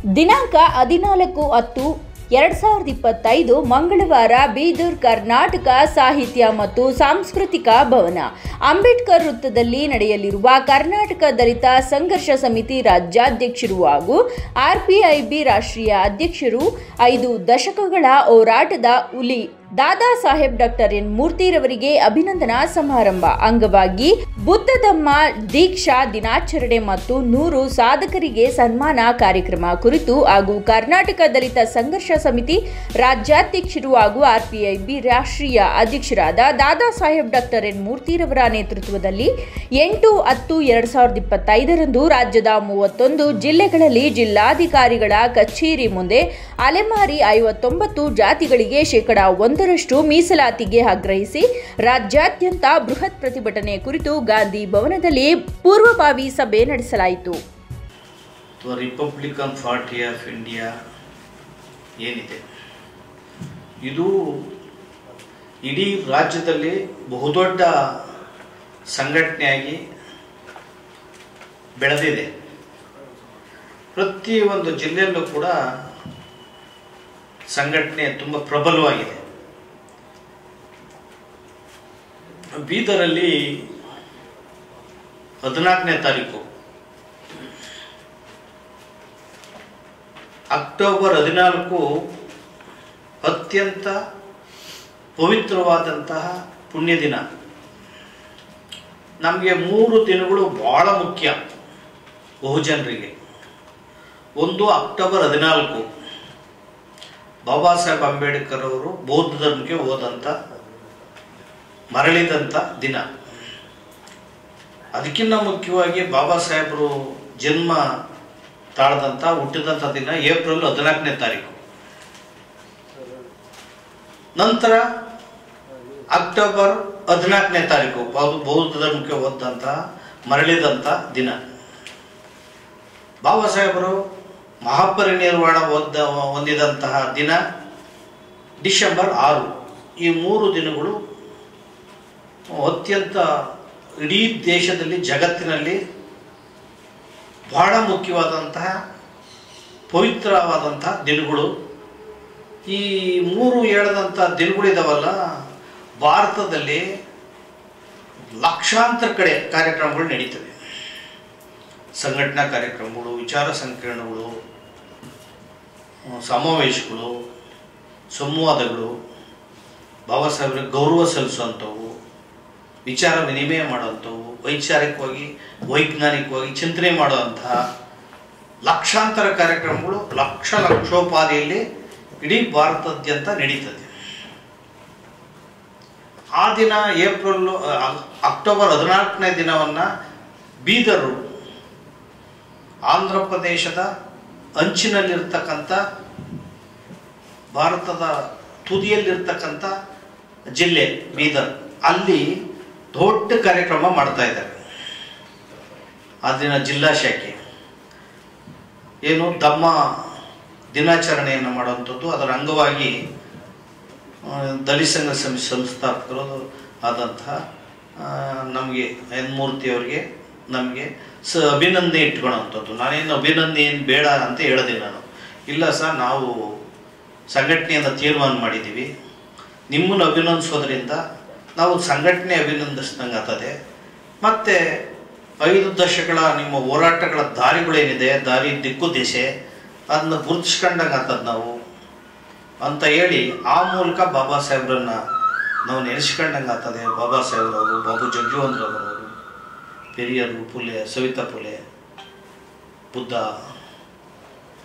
ದಿನಾಂಕ 14/10/2025 ಮಂಗಳವಾರ ಬೀದರ್ ಕರ್ನಾಟಕ ಸಾಹಿತ್ಯ ಮತ್ತು ಸಾಂಸ್ಕೃತಿಕ ಭವನ ಅಂಬೇಡ್ಕರ್ ವೃತ್ತದಲ್ಲಿ ನಡೆಯಲಿರುವ ಕರ್ನಾಟಕ ದಲಿತ ಸಂಘರ್ಷ ಸಮಿತಿ ರಾಜ್ಯಾಧ್ಯಕ್ಷರು ಹಾಗೂ ಆರ್ಪಿಐಬಿ ರಾಷ್ಟ್ರೀಯ ಅಧ್ಯಕ್ಷರು 5 ದಶಕಗಳ ಹೋರಾಟದ ಹುಲಿ ದಾದಾ ಸಾಹೇಬ್ ಡಾಕ್ಟರ್ ಎನ್ ಮೂರ್ತಿರವರಿಗೆ ಅಭಿನಂದನಾ ಸಮಾರಂಭ ಅಂಗವಾಗಿ ಬುದ್ಧ ಧಮ್ಮ ದೀಕ್ಷಾ ದಿನಾಚರಣೆ ಮತ್ತು 100 ಸಾಧಕರಿಗೆ ಸನ್ಮಾನ ಕಾರ್ಯಕ್ರಮ ಕುರಿತು ಹಾಗೂ ಕರ್ನಾಟಕ ದಲಿತ ಸಂಘರ್ಷ ಸಮಿತಿ ರಾಜ್ಯಾಧ್ಯಕ್ಷರು ಹಾಗೂ ಆರ್ಪಿಐಬಿ ರಾಷ್ಟ್ರೀಯ ಅಧ್ಯಕ್ಷರಾದ ದಾದಾ ಸಾಹೇಬ್ ಡಾಕ್ಟರ್ ಎನ್ ಮೂರ್ತಿರವರ ನೇತೃತ್ವದಲ್ಲಿ 8/10/2025 ರಾಜ್ಯದ 31 ಜಿಲ್ಲೆಗಳಲ್ಲಿ ಜಿಲ್ಲಾಧಿಕಾರಿಗಳ ಕಚೇರಿ ಮುಂದೆ ಅಲೆಮಾರಿ 59 ಜಾತಿಗಳಿಗೆ ಶೇಕಡಾ 1% ಮೀಸಲಾತಿಗೆ ಆಗ್ರಹಿಸಿ ರಾಜ್ಯಾದ್ಯಂತ ಬೃಹತ್ ಪ್ರತಿಭಟನೆ ಕುರಿತು ಗಾಂಧಿ ಭವನದಲ್ಲಿ ಪೂರ್ವಭಾವಿ ಸಭೆ ನಡೆಸಲಾಯಿತು. ರಿಪಬ್ಲಿಕನ್ ಪಾರ್ಟಿ ಆಫ್ ಇಂಡಿಯಾ ಏನಿದೆ ಇದು ಇಡೀ ರಾಜ್ಯದಲ್ಲಿ ಬಹುದೊಡ್ಡ ಸಂಘಟನೆಯಾಗಿ ಬೆಳೆದಿದೆ. ಪ್ರತಿಯೊಂದು ಜಿಲ್ಲೆಯಲ್ಲೂ ಕೂಡ ಸಂಘಟನೆ ತುಂಬ ಪ್ರಬಲವಾಗಿದೆ. ಬೀದರಲ್ಲಿ 14ನೇ ತಾರೀಕು ಅಕ್ಟೋಬರ್ 14 ಅತ್ಯಂತ ಪವಿತ್ರವಾದಂತಹ ಪುಣ್ಯ ದಿನ. ನಮಗೆ 3 ದಿನಗಳು ಬಹಳ ಮುಖ್ಯ ಬಹುಜನರಿಗೆ. ಒಂದು ಅಕ್ಟೋಬರ್ 14 ಬಾಬಾ ಸಾಹೇಬ್ ಅಂಬೇಡ್ಕರ್ ಅವರು ಬೌದ್ಧ ಧರ್ಮಕ್ಕೆ ಹೋದಂಥ ಮರಳಿದಂಥ ದಿನ. ಅದಕ್ಕಿಂತ ಮುಖ್ಯವಾಗಿ ಬಾಬಾ ಸಾಹೇಬರು ಜನ್ಮ ತಾಳದಂಥ ಹುಟ್ಟಿದಂಥ ದಿನ ಏಪ್ರಿಲ್ 14ನೇ ತಾರೀಕು. ನಂತರ ಅಕ್ಟೋಬರ್ 14ನೇ ತಾರೀಕು ಬೌದ್ಧ ಧರ್ಮಕ್ಕೆ ಹೋದಂಥ ಮರಳಿದಂಥ ದಿನ. ಬಾಬಾ ಸಾಹೇಬರು ಮಹಾಪರಿನಿರ್ವಾಣ ಹೊಂದಿದಂತಹ ದಿನ ಡಿಸೆಂಬರ್ 6. ಈ 3 ದಿನಗಳು ಅತ್ಯಂತ ಇಡೀ ದೇಶದಲ್ಲಿ ಜಗತ್ತಿನಲ್ಲಿ ಬಹಳ ಮುಖ್ಯವಾದಂತಹ ಪವಿತ್ರವಾದಂತಹ ದಿನಗಳು. ಈ 3 ಹೇಳಿದಂಥ ದಿನಗಳಿದಾವಲ್ಲ, ಭಾರತದಲ್ಲಿ ಲಕ್ಷಾಂತರ ಕಡೆ ಕಾರ್ಯಕ್ರಮಗಳು ನಡೀತವೆ. ಸಂಘಟನಾ ಕಾರ್ಯಕ್ರಮಗಳು, ವಿಚಾರ ಸಂಕಿರಣಗಳು, ಸಮಾವೇಶಗಳು, ಸಂವಾದಗಳು, ಬಾಬಾ ಸಾಹೇಬ್ರಿಗೆ ಗೌರವ ಸಲ್ಲಿಸುವಂಥವು, ವಿಚಾರ ವಿನಿಮಯ ಮಾಡುವಂಥವು, ವೈಚಾರಿಕವಾಗಿ ವೈಜ್ಞಾನಿಕವಾಗಿ ಚಿಂತನೆ ಮಾಡುವಂತಹ ಲಕ್ಷಾಂತರ ಕಾರ್ಯಕ್ರಮಗಳು ಲಕ್ಷೋಪಾದಿಯಲ್ಲಿ ಇಡೀ ಭಾರತಾದ್ಯಂತ ನಡೀತದೆ. ಆ ದಿನ ಅಕ್ಟೋಬರ್ 14ನೇ ದಿನವನ್ನು ಬೀದರು ಆಂಧ್ರ ಪ್ರದೇಶದ ಅಂಚಿನಲ್ಲಿರ್ತಕ್ಕಂಥ ಭಾರತದ ತುದಿಯಲ್ಲಿರ್ತಕ್ಕಂಥ ಜಿಲ್ಲೆ ಬೀದರ್, ಅಲ್ಲಿ ದೊಡ್ಡ ಕಾರ್ಯಕ್ರಮ ಮಾಡ್ತಾ ಇದ್ದಾರೆ. ಆ ದಿನ ಜಿಲ್ಲಾ ಶಾಖೆ ಏನು ಧಮ್ಮ ದಿನಾಚರಣೆಯನ್ನು ಮಾಡುವಂಥದ್ದು. ಅದರ ಅಂಗವಾಗಿ ದಲಿತ ಸಂಘ ಸಮಿತಿ ಸಂಸ್ಥಾಪಕರು ಆದಂತಹ ನಮಗೆ ಎನ್ ಮೂರ್ತಿಯವರಿಗೆ ನಮಗೆ ಅಭಿನಂದನೆ ಇಟ್ಕೊಳ್ಳೋವಂಥದ್ದು. ನಾನೇನು ಅಭಿನಂದನೆ ಏನು ಬೇಡ ಅಂತ ಹೇಳಿದೆ ನಾನು. ಇಲ್ಲ ಸರ್, ನಾವು ಸಂಘಟನೆಯನ್ನು ತೀರ್ಮಾನ ಮಾಡಿದ್ದೀವಿ, ನಿಮ್ಮನ್ನು ಅಭಿನಂದಿಸೋದ್ರಿಂದ ನಾವು ಸಂಘಟನೆ ಅಭಿನಂದಿಸ್ದಂಗೆ ಆಗ್ತದೆ. ಮತ್ತು 5 ದಶಕಗಳ ನಿಮ್ಮ ಹೋರಾಟಗಳ ದಾರಿಗಳೇನಿದೆ, ದಾರಿ ದಿಕ್ಕು ದಿಶೆ, ಅದನ್ನ ಗುರುತಿಸ್ಕೊಂಡಂಗೆ ಆಗ್ತದೆ ನಾವು ಅಂತ ಹೇಳಿ ಆ ಮೂಲಕ ಬಾಬಾ ಸಾಹೇಬ್ರನ್ನ ನಾವು ನೆನೆಸ್ಕೊಂಡಂಗೆ ಆಗ್ತದೆ. ಬಾಬಾ ಸಾಹೇಬ್ರವರು, ಬಾಬು ಜಗಜೀವನರಾಮ್ರವರು, ಪೆರಿಯರು, ಪುಲೆ, ಸವಿತಾ ಪುಲೆ, ಬುದ್ಧ,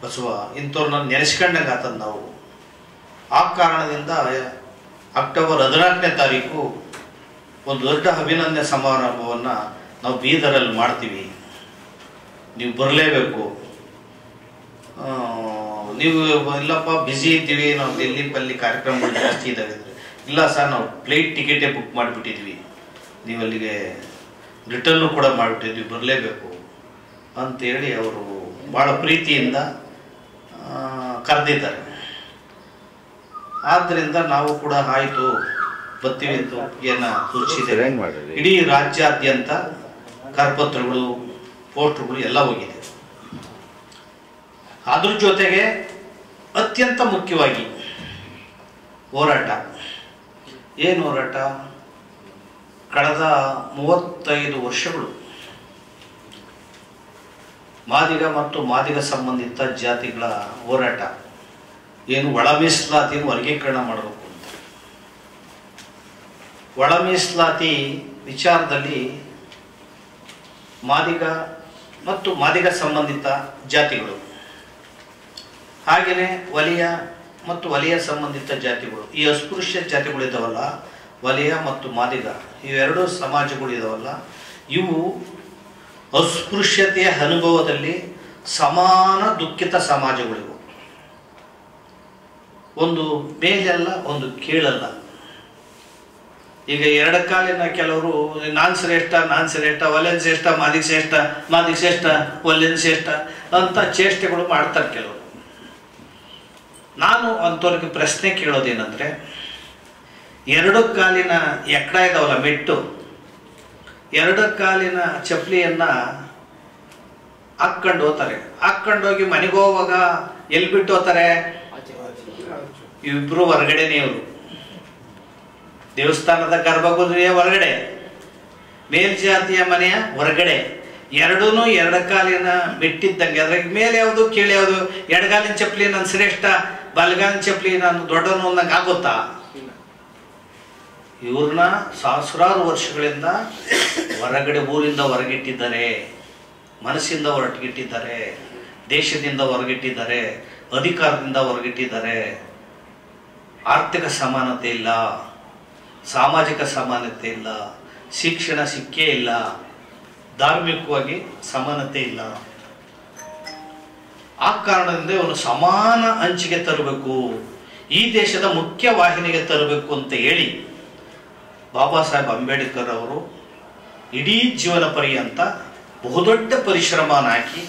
ಬಸವ, ಇಂಥವ್ರನ್ನ ನೆನೆಸ್ಕೊಂಡಂಗೆ ಆಗ್ತದೆ ನಾವು. ಆ ಕಾರಣದಿಂದ ಅಕ್ಟೋಬರ್ 14ನೇ ತಾರೀಕು ಒಂದು ದೊಡ್ಡ ಅಭಿನಂದನೆ ಸಮಾರಂಭವನ್ನು ನಾವು ಬೀದರಲ್ಲಿ ಮಾಡ್ತೀವಿ. ನೀವು ಬರಲೇಬೇಕು. ನೀವು ಇಲ್ಲಪ್ಪ ಬ್ಯುಸಿ ಇದ್ದೀವಿ, ನಾವು ದಿಲ್ಲಿ ಪಲ್ಲಿ ಕಾರ್ಯಕ್ರಮಗಳು ಜಾಸ್ತಿ ಇದ್ದಾವೆ. ಇಲ್ಲ ಸರ್, ನಾವು ಫ್ಲೈಟ್ ಟಿಕೆಟೇ ಬುಕ್ ಮಾಡಿಬಿಟ್ಟಿದ್ವಿ, ನೀವು ಅಲ್ಲಿಗೆ ರಿಟರ್ನು ಕೂಡ ಮಾಡಿಬಿಟ್ಟಿದ್ವಿ, ಬರಲೇಬೇಕು ಅಂತೇಳಿ ಅವರು ಭಾಳ ಪ್ರೀತಿಯಿಂದ ಕರೆದಿದ್ದಾರೆ. ಆದ್ದರಿಂದ ನಾವು ಕೂಡ ಆಯಿತು ಬರ್ತೀವಿ ಅಂತ ಏನು ಸೂಚಿಸಿದ್ದೇವೆ. ಇಡೀ ರಾಜ್ಯಾದ್ಯಂತ ಕರಪತ್ರಗಳು, ಪೋಸ್ಟರ್ಗಳು ಎಲ್ಲ ಹೋಗಿದೆ. ಅದ್ರ ಜೊತೆಗೆ ಅತ್ಯಂತ ಮುಖ್ಯವಾಗಿ ಹೋರಾಟ. ಏನು ಹೋರಾಟ? ಕಳೆದ 35 ವರ್ಷಗಳು ಮಾದಿಗ ಮತ್ತು ಮಾದಿಗ ಸಂಬಂಧಿತ ಜಾತಿಗಳ ಹೋರಾಟ. ಏನು ಒಳ ಮೀಸಲಾತಿಯನ್ನು ವರ್ಗೀಕರಣ ಮಾಡಬೇಕು ಅಂತ. ಒಳ ಮೀಸಲಾತಿ ವಿಚಾರದಲ್ಲಿ ಮಾದಿಗ ಮತ್ತು ಮಾದಿಗ ಸಂಬಂಧಿತ ಜಾತಿಗಳು, ಹಾಗೆಯೇ ವಲಯ ಮತ್ತು ವಲಯ ಸಂಬಂಧಿತ ಜಾತಿಗಳು, ಈ ಅಸ್ಪೃಶ್ಯ ಜಾತಿಗಳಿದಾವಲ್ಲ, ವಲಯ ಮತ್ತು ಮಾದಿಗ ಇವೆರಡೂ ಸಮಾಜಗಳಿದಾವಲ್ಲ, ಇವು ಅಸ್ಪೃಶ್ಯತೆಯ ಅನುಭವದಲ್ಲಿ ಸಮಾನ ದುಃಖಿತ ಸಮಾಜಗಳಿವು. ಒಂದು ಮೇಲಲ್ಲ, ಒಂದು ಕೀಳಲ್ಲ. ಈಗ ಎರಡು ಕಾಲಿನ ಕೆಲವರು ನಾನ್ ಶ್ರೇಷ್ಠ, ವಲ್ಯನ್ ಶ್ರೇಷ್ಠ, ಮಾದಿಗ ಶ್ರೇಷ್ಠ, ವಲ್ಯನ್ ಶ್ರೇಷ್ಠ ಅಂತ ಚೇಷ್ಟೆಗಳು ಮಾಡ್ತಾರೆ ಕೆಲವರು. ನಾನು ಅಂಥವ್ರಿಗೆ ಪ್ರಶ್ನೆ ಕೇಳೋದೇನೆಂದರೆ, ಎರಡು ಕಾಲಿನ ಎಕ್ಕಡ ಇದಾವಲ್ಲ ಮೆಟ್ಟು, ಎರಡು ಕಾಲಿನ ಚಪ್ಪಲಿಯನ್ನ ಹಾಕ್ಕೊಂಡು ಹೋಗ್ತಾರೆ. ಹಾಕ್ಕೊಂಡೋಗಿ ಮನೆಗೆ ಹೋಗುವಾಗ ಎಲ್ಲಿ ಬಿಟ್ಟು ಹೋಗ್ತಾರೆ? ಇಬ್ರು ಹೊರಗಡೆನೇ. ಇವರು ದೇವಸ್ಥಾನದ ಗರ್ಭಗುಡಿಯ ಹೊರಗಡೆ, ಮೇಲ್ಜಾತಿಯ ಮನೆಯ ಹೊರಗಡೆ, ಎರಡೂ ಎರಡು ಕಾಲಿನ ಮೆಟ್ಟಿದ್ದಂಗೆ. ಅದ್ರ ಮೇಲೆ ಯಾವುದು ಕೀಳು ಯಾವುದು? ಎಡಗಾಲಿನ ಚಪ್ಪಲಿ ನಾನು ಶ್ರೇಷ್ಠ, ಬಲಗಾಲಿನ ಚಪ್ಪಲಿ ನಾನು ದೊಡ್ಡವನು ಅನ್ನಂಗೆ ಆಗುತ್ತಾ? ಇವ್ರನ್ನ ಸಹಸ್ರಾರು ವರ್ಷಗಳಿಂದ ಹೊರಗಡೆ, ಊರಿಂದ ಹೊರಗಿಟ್ಟಿದ್ದಾರೆ, ಮನಸ್ಸಿಂದ ಹೊರಗಿಟ್ಟಿದ್ದಾರೆ, ದೇಶದಿಂದ ಹೊರಗಿಟ್ಟಿದ್ದಾರೆ, ಅಧಿಕಾರದಿಂದ ಹೊರಗಿಟ್ಟಿದ್ದಾರೆ. ಆರ್ಥಿಕ ಸಮಾನತೆ ಇಲ್ಲ, ಸಾಮಾಜಿಕ ಸಮಾನತೆ ಇಲ್ಲ, ಶಿಕ್ಷಣ ಸಿಕ್ಕೇ ಇಲ್ಲ, ಧಾರ್ಮಿಕವಾಗಿ ಸಮಾನತೆ ಇಲ್ಲ. ಆ ಕಾರಣದಿಂದ ಇವನು ಸಮಾನ ಹಂಚಿಗೆ ತರಬೇಕು, ಈ ದೇಶದ ಮುಖ್ಯ ವಾಹಿನಿಗೆ ತರಬೇಕು ಅಂತ ಹೇಳಿ ಬಾಬಾ ಸಾಹೇಬ್ ಅಂಬೇಡ್ಕರ್ ಅವರು ಇಡೀ ಜೀವನ ಪರ್ಯಂತ ಬಹುದೊಡ್ಡ ಪರಿಶ್ರಮನ ಹಾಕಿ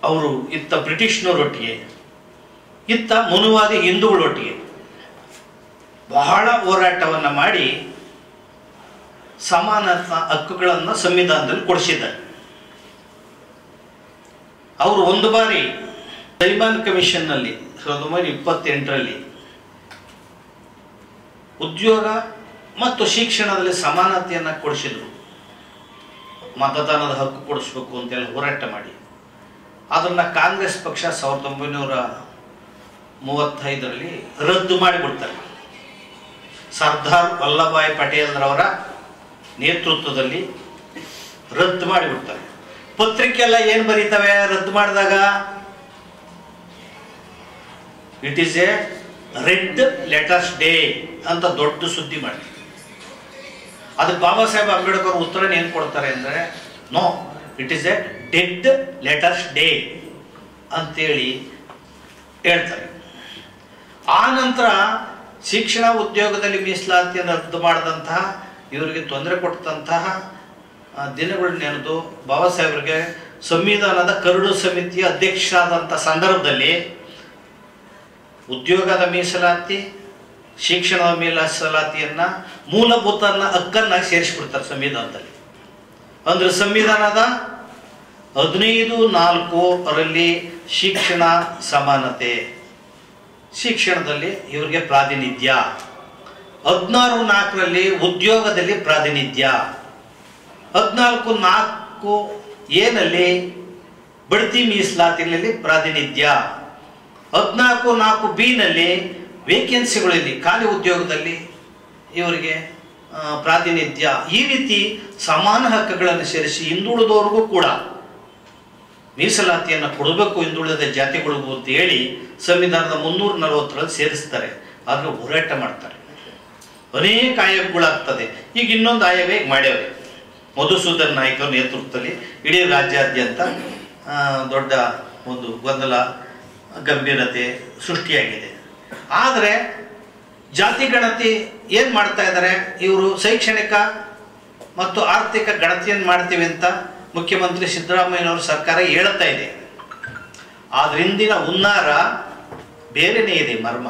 ಅವರು ಇತ್ತ ಬ್ರಿಟಿಷ್ನವರೊಟ್ಟಿಗೆ, ಇತ್ತ ಮನುವಾದಿ ಹಿಂದೂಗಳೊಟ್ಟಿಗೆ ಬಹಳ ಹೋರಾಟವನ್ನು ಮಾಡಿ ಸಮಾನ ಹಕ್ಕುಗಳನ್ನು ಸಂವಿಧಾನದಲ್ಲಿ ಕೊಡಿಸಿದ್ದಾರೆ. ಅವರು ಒಂದು ಬಾರಿ ಸೈಮನ್ ಕಮಿಷನ್ನಲ್ಲಿ 1928ರಲ್ಲಿ ಉದ್ಯೋಗ ಮತ್ತು ಶಿಕ್ಷಣದಲ್ಲಿ ಸಮಾನತೆಯನ್ನು ಕೊಡಿಸಿದ್ರು. ಮತದಾನದ ಹಕ್ಕು ಕೊಡಿಸ್ಬೇಕು ಅಂತೆಲ್ಲ ಹೋರಾಟ ಮಾಡಿ ಅದನ್ನ ಕಾಂಗ್ರೆಸ್ ಪಕ್ಷ 1935ರಲ್ಲಿ ರದ್ದು ಮಾಡಿಬಿಡ್ತಾರೆ. ಸರ್ದಾರ್ ವಲ್ಲಭಾಯ್ ಪಟೇಲ್ರವರ ನೇತೃತ್ವದಲ್ಲಿ ರದ್ದು ಮಾಡಿಬಿಡ್ತಾರೆ. ಪತ್ರಿಕೆಲ್ಲ ಏನು ಬರೀತವೆ ರದ್ದು ಮಾಡಿದಾಗ? It is A red letters day ಅಂತ ದೊಡ್ಡ ಸುದ್ದಿ ಮಾಡಿ. ಅದಕ್ಕೆ ಬಾಬಾ ಸಾಹೇಬ್ ಅಂಬೇಡ್ಕರ್ ಉತ್ತರ ಏನು ಕೊಡ್ತಾರೆ ಅಂದರೆ, no, it is a dead letters day ಅಂತೇಳಿ ಹೇಳ್ತಾರೆ. ಆ ನಂತರ ಶಿಕ್ಷಣ ಉದ್ಯೋಗದಲ್ಲಿ ಮೀಸಲಾತಿಯನ್ನು ರದ್ದು ಮಾಡಿದಂತಹ, ಇವರಿಗೆ ತೊಂದರೆ ಕೊಟ್ಟಂತಹ ದಿನಗಳು ನೆನೆದು ಬಾಬಾ ಸಾಹೇಬರಿಗೆ ಸಂವಿಧಾನದ ಕರಡು ಸಮಿತಿಯ ಅಧ್ಯಕ್ಷರಾದಂಥ ಸಂದರ್ಭದಲ್ಲಿ ಉದ್ಯೋಗದ ಮೀಸಲಾತಿ, ಶಿಕ್ಷಣದ ಮೀಸಲಾತಿಯನ್ನ ಮೂಲಭೂತ ಹಕ್ಕನ್ನಾಗಿ ಸೇರಿಸಿಬಿಡ್ತಾರೆ ಸಂವಿಧಾನದಲ್ಲಿ. ಅಂದ್ರೆ ಸಂವಿಧಾನದ 15(4)ರಲ್ಲಿ ಶಿಕ್ಷಣ ಸಮಾನತೆ, ಶಿಕ್ಷಣದಲ್ಲಿ ಇವರಿಗೆ ಪ್ರಾತಿನಿಧ್ಯ, 16(4)ರಲ್ಲಿ ಉದ್ಯೋಗದಲ್ಲಿ ಪ್ರಾತಿನಿಧ್ಯ, 14(4)ನಲ್ಲಿ ಬಡ್ತಿ ಮೀಸಲಾತಿನಲ್ಲಿ ಪ್ರಾತಿನಿಧ್ಯ, 14(4)(b)ನಲ್ಲಿ ವೇಕೆನ್ಸಿಗಳಲ್ಲಿ ಖಾಲಿ ಉದ್ಯೋಗದಲ್ಲಿ ಇವರಿಗೆ ಪ್ರಾತಿನಿಧ್ಯ. ಈ ರೀತಿ ಸಮಾನ ಹಕ್ಕುಗಳನ್ನು ಸೇರಿಸಿ ಹಿಂದುಳಿದವ್ರಿಗೂ ಕೂಡ ಮೀಸಲಾತಿಯನ್ನು ಕೊಡಬೇಕು ಹಿಂದುಳಿದ ಜಾತಿಗಳಿಗೂ ಅಂತ ಹೇಳಿ ಸಂವಿಧಾನದ 340ರಲ್ಲಿ ಸೇರಿಸ್ತಾರೆ. ಆದ್ರೆ ಹೋರಾಟ ಮಾಡ್ತಾರೆ, ಅನೇಕ ಆಯೋಗಗಳಾಗ್ತದೆ. ಈಗ ಇನ್ನೊಂದು ಆಯೋಗ ಈಗ ಮಾಡ್ಯಾವೆ, ಮಧುಸೂದನ್ ನಾಯ್ಕರ ನೇತೃತ್ವದಲ್ಲಿ ಇಡೀ ರಾಜ್ಯಾದ್ಯಂತ ದೊಡ್ಡ ಒಂದು ಗೊಂದಲ, ಗಂಭೀರತೆ ಸೃಷ್ಟಿಯಾಗಿದೆ. ಆದರೆ ಜಾತಿ ಗಣತಿ ಏನು ಮಾಡ್ತಾ ಇದ್ದಾರೆ ಇವರು? ಶೈಕ್ಷಣಿಕ ಮತ್ತು ಆರ್ಥಿಕ ಗಣತಿಯನ್ನು ಮಾಡ್ತೀವಿ ಅಂತ ಮುಖ್ಯಮಂತ್ರಿ ಸಿದ್ದರಾಮಯ್ಯನವ್ರ ಸರ್ಕಾರ ಹೇಳ್ತಾ ಇದೆ. ಆದ್ರ ಹಿಂದಿನ ಹುನ್ನಾರ ಬೇರೆನೇ ಇದೆ ಮರ್ಮ.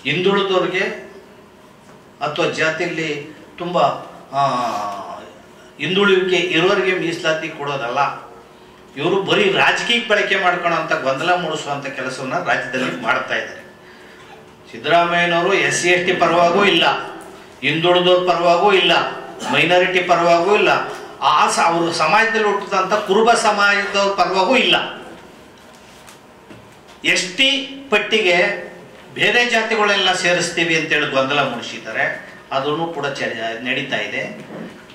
ಹಿಂದುಳಿದವ್ರಿಗೆ ಅಥವಾ ಜಾತಿಯಲ್ಲಿ ತುಂಬ ಹಿಂದುಳಿವಿಕೆ ಇರೋರಿಗೆ ಮೀಸಲಾತಿ ಕೊಡೋದಲ್ಲ, ಇವರು ಬರೀ ರಾಜಕೀಯಕ್ಕೆ ಬಳಕೆ ಮಾಡ್ಕೊಳ್ಳೋಂಥ ಗೊಂದಲ ಮೂಡಿಸುವಂಥ ಕೆಲಸವನ್ನ ರಾಜ್ಯದಲ್ಲಿ ಮಾಡ್ತಾ ಇದ್ದಾರೆ. ಸಿದ್ದರಾಮಯ್ಯನವರು SC/ST ಪರವಾಗೂ ಇಲ್ಲ, ಹಿಂದುಳಿದವ್ರ ಪರವಾಗೂ ಇಲ್ಲ, ಮೈನಾರಿಟಿ ಪರವಾಗೂ ಇಲ್ಲ, ಅವರು ಸಮಾಜದಲ್ಲಿ ಹುಟ್ಟಿದಂಥ ಕುರುಬ ಸಮಾಜದವ್ರ ಪರವಾಗೂ ಇಲ್ಲ. ST ಪಟ್ಟಿಗೆ ಬೇರೆ ಜಾತಿಗಳೆಲ್ಲ ಸೇರಿಸ್ತೀವಿ ಅಂತೇಳಿ ಗೊಂದಲ ಮೂಡಿಸಿದ್ದಾರೆ. ಅದನ್ನು ಕೂಡ ನಡೀತಾ ಇದೆ.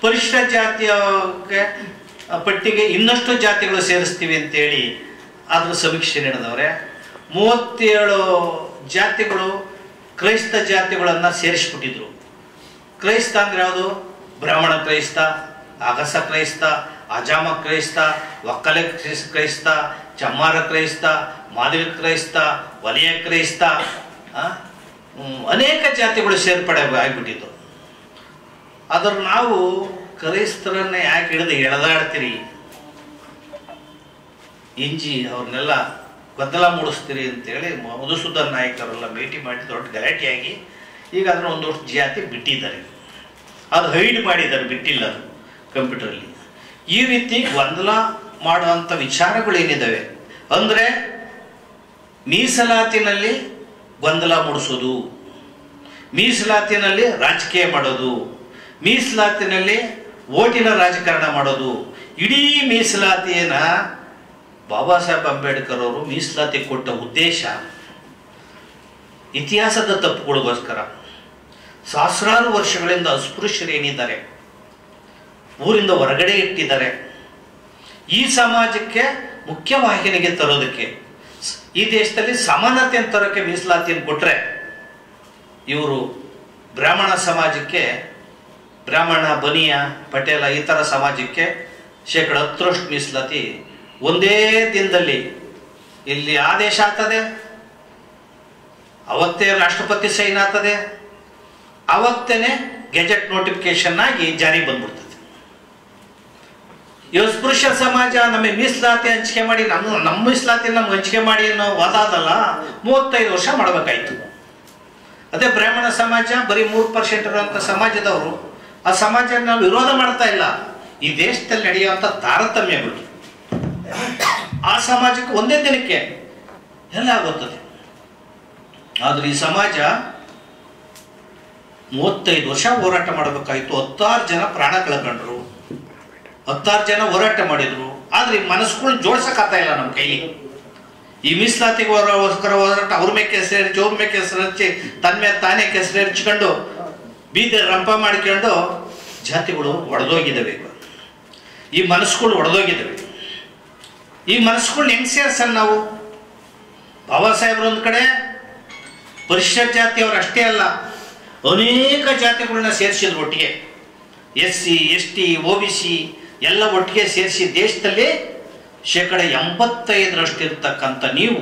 ಪರಿಶಿಷ್ಟ ಜಾತಿಯ ಪಟ್ಟಿಗೆ ಇನ್ನಷ್ಟು ಜಾತಿಗಳು ಸೇರಿಸ್ತೀವಿ ಅಂತೇಳಿ ಅದ್ರ ಸಮೀಕ್ಷೆ ನಡೆದವ್ರೆ. 37 ಜಾತಿಗಳು ಕ್ರೈಸ್ತ ಜಾತಿಗಳನ್ನು ಸೇರಿಸ್ಬಿಟ್ಟಿದ್ರು. ಕ್ರೈಸ್ತ ಅಂದ್ರೆ ಯಾವುದು? ಬ್ರಾಹ್ಮಣ ಕ್ರೈಸ್ತ, ಅಗಸ ಕ್ರೈಸ್ತ, ಅಜಾಮ ಕ್ರೈಸ್ತ, ಒಕ್ಕಲೆ ಕ್ರೈಸ್ತ, ಚಮ್ಮಾರ ಕ್ರೈಸ್ತ, ಮಾದಿಗ ಕ್ರೈಸ್ತ, ವಲಯ ಕ್ರೈಸ್ತ, ಅನೇಕ ಜಾತಿಗಳು ಸೇರ್ಪಡೆ ಆಗಿಬಿಟ್ಟಿತ್ತು. ಅದ್ರ ನಾವು ಕ್ರೈಸ್ತರನ್ನ ಯಾಕೆ ಹಿಡಿದು ಎಳೆದಾಡ್ತೀರಿ, ಇಂಜಿ ಅವ್ರನ್ನೆಲ್ಲ ಗೊಂದಲ ಮೂಡಿಸ್ತೀರಿ ಅಂತೇಳಿ ಮಧುಸೂದನ್ ನಾಯಕರೆಲ್ಲ ಭೇಟಿ ಮಾಡಿ ದೊಡ್ಡ ಗಲಾಟೆಯಾಗಿ ಈಗ ಅದನ್ನ ಒಂದಷ್ಟು ಜಾತಿ ಬಿಟ್ಟಿದ್ದಾರೆ. ಅದು ಹೈಡ್ ಮಾಡಿದ್ದಾರೆ, ಬಿಟ್ಟಿಲ್ಲ ಅದು ಕಂಪ್ಯೂಟರಲ್ಲಿ. ಈ ರೀತಿ ಗೊಂದಲ ಮಾಡುವಂಥ ವಿಚಾರಗಳೇನಿದ್ದಾವೆ ಅಂದರೆ ಮೀಸಲಾತಿನಲ್ಲಿ ಗೊಂದಲ ಮೂಡಿಸೋದು, ಮೀಸಲಾತಿನಲ್ಲಿ ರಾಜಕೀಯ ಮಾಡೋದು, ಮೀಸಲಾತಿನಲ್ಲಿ ಓಟಿನ ರಾಜಕಾರಣ ಮಾಡೋದು. ಇಡೀ ಮೀಸಲಾತಿಯನ್ನ ಬಾಬಾ ಸಾಹೇಬ್ ಅಂಬೇಡ್ಕರ್ ಅವರು ಮೀಸಲಾತಿ ಕೊಟ್ಟ ಉದ್ದೇಶ ಇತಿಹಾಸದ ತಪ್ಪುಗಳಿಗೋಸ್ಕರ. ಸಹಸ್ರಾರು ವರ್ಷಗಳಿಂದ ಅಸ್ಪೃಶ್ಯರು ಏನಿದ್ದಾರೆ ಊರಿಂದ ಹೊರಗಡೆ ಇಟ್ಟಿದ್ದಾರೆ. ಈ ಸಮಾಜಕ್ಕೆ ಮುಖ್ಯವಾಹಿನಿಗೆ ತರೋದಕ್ಕೆ, ಈ ದೇಶದಲ್ಲಿ ಸಮಾನತೆಯನ್ನು ತರೋಕ್ಕೆ ಮೀಸಲಾತಿಯನ್ನು ಕೊಟ್ಟರೆ, ಇವರು ಬ್ರಾಹ್ಮಣ ಸಮಾಜಕ್ಕೆ, ಬ್ರಾಹ್ಮಣ, ಬನಿಯ, ಪಟೇಲ ಈ ಥರ ಸಮಾಜಕ್ಕೆ 10% ಮೀಸಲಾತಿ ಒಂದೇ ದಿನದಲ್ಲಿ ಇಲ್ಲಿ ಆದೇಶ ಆಗ್ತದೆ, ಅವತ್ತೇ ರಾಷ್ಟ್ರಪತಿ ಸೈನ್ ಆಗ್ತದೆ, ಅವತ್ತೇನೆ ಗೆಜೆಟ್ ನೋಟಿಫಿಕೇಶನ್ ಆಗಿ ಜಾರಿಗೆ ಬಂದ್ಬಿಡ್ತದೆ. ಸ್ಪೃಶ್ಯ ಸಮಾಜ ನಮಗೆ ಮೀಸಲಾತಿ ಹಂಚಿಕೆ ಮಾಡಿ, ನಮ್ಮ ಮೀಸಲಾತಿ ನಮ್ಗೆ ಹಂಚಿಕೆ ಮಾಡಿ ಅನ್ನೋ ವಾದ ಅದಲ್ಲ, 35 ವರ್ಷ ಮಾಡಬೇಕಾಯ್ತು. ಅದೇ ಬ್ರಾಹ್ಮಣ ಸಮಾಜ ಬರೀ 3% ಇರುವಂಥ ಸಮಾಜದವರು, ಆ ಸಮಾಜ ನಾವು ವಿರೋಧ ಮಾಡ್ತಾ ಇಲ್ಲ. ಈ ದೇಶದಲ್ಲಿ ನಡೆಯುವಂಥ ತಾರತಮ್ಯಗಳು ಆ ಸಮಾಜಕ್ಕೆ ಒಂದೇ ದಿನಕ್ಕೆ ಎಲ್ಲ ಆಗುತ್ತದೆ. ಆದ್ರೆ ಈ ಸಮಾಜ 35 ವರ್ಷ ಹೋರಾಟ ಮಾಡಬೇಕಾಯ್ತು. 16 ಜನ ಪ್ರಾಣ ಕಳ್ಕೊಂಡ್ರು, 16 ಜನ ಹೋರಾಟ ಮಾಡಿದ್ರು. ಆದ್ರೆ ಈ ಮನಸ್ಸುಗಳನ್ನ ಜೋಡ್ಸಕ್ಕಾಗ್ತಾ ಇಲ್ಲ ನಮ್ಮ ಕೈಲಿ. ಈ ಮೀಸಲಾತಿಗೋಸ್ಕರ ಹೋರಾಟ ಅವ್ರ ಮೇಲೆ ಕೆಸರು ಹಚ್ಚಿ, ಅವ್ರ ಮೇಲೆ ಕೆಸರು ಹಚ್ಚಿ, ತನ್ನ ಮೇಲೆ ತಾನೇ ಕೆಸರು ಹಚ್ಕೊಂಡು ಬೀದಿ ರಂಪ ಮಾಡ್ಕೊಂಡು ಜಾತಿಗಳು ಒಡೆದೋಗಿದ್ದಾವೆ. ಈ ಮನಸ್ಸುಗಳು ಒಡೆದೋಗಿದ್ದಾವೆ. ಈ ಮನಸ್ಸುಗಳನ್ನ ಹೆಂಗ್ ಸೇರ್ಸಲ್ಲ ನಾವು? ಬಾಬಾ ಸಾಹೇಬ್ರು ಒಂದ್ ಕಡೆ ಪರಿಶಿಷ್ಟ ಜಾತಿಯವರು ಅಷ್ಟೇ ಅಲ್ಲ, ಅನೇಕ ಜಾತಿಗಳನ್ನ ಸೇರಿಸಿದ್ರು ಒಟ್ಟಿಗೆ. SC, ST, OBC ಎಲ್ಲ ಒಟ್ಟಿಗೆ ಸೇರಿಸಿ ದೇಶದಲ್ಲಿ 85% ಇರ್ತಕ್ಕಂಥ ನೀವು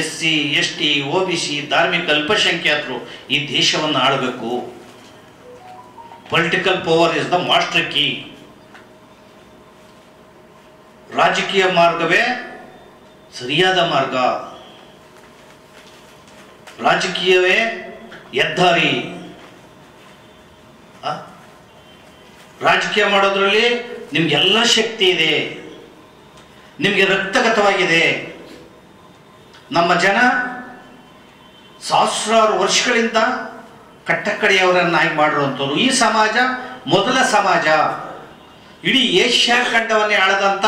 SC, ST, OBC, ಧಾರ್ಮಿಕ ಅಲ್ಪಸಂಖ್ಯಾತರು ಈ ದೇಶವನ್ನು ಆಳಬೇಕು. Political power is the master key. ರಾಜಕೀಯ ಮಾರ್ಗವೇ ಸರಿಯಾದ ಮಾರ್ಗ, ರಾಜಕೀಯವೇ ಹೆದ್ದಾರಿ. ರಾಜಕೀಯ ಮಾಡೋದ್ರಲ್ಲಿ ನಿಮ್ಗೆಲ್ಲ ಶಕ್ತಿ ಇದೆ, ನಿಮಗೆ ರಕ್ತಗತವಾಗಿದೆ. ನಮ್ಮ ಜನ ಸಹಸ್ರಾರು ವರ್ಷಗಳಿಂದ ಕಟ್ಟಕಡೆಯವರನ್ನಾಗಿ ಮಾಡಿರುವಂಥವ್ರು. ಈ ಸಮಾಜ ಮೊದಲ ಸಮಾಜ. ಇಡೀ ಏಷ್ಯಾ ಖಂಡವನ್ನೇ ಆಳದಂತ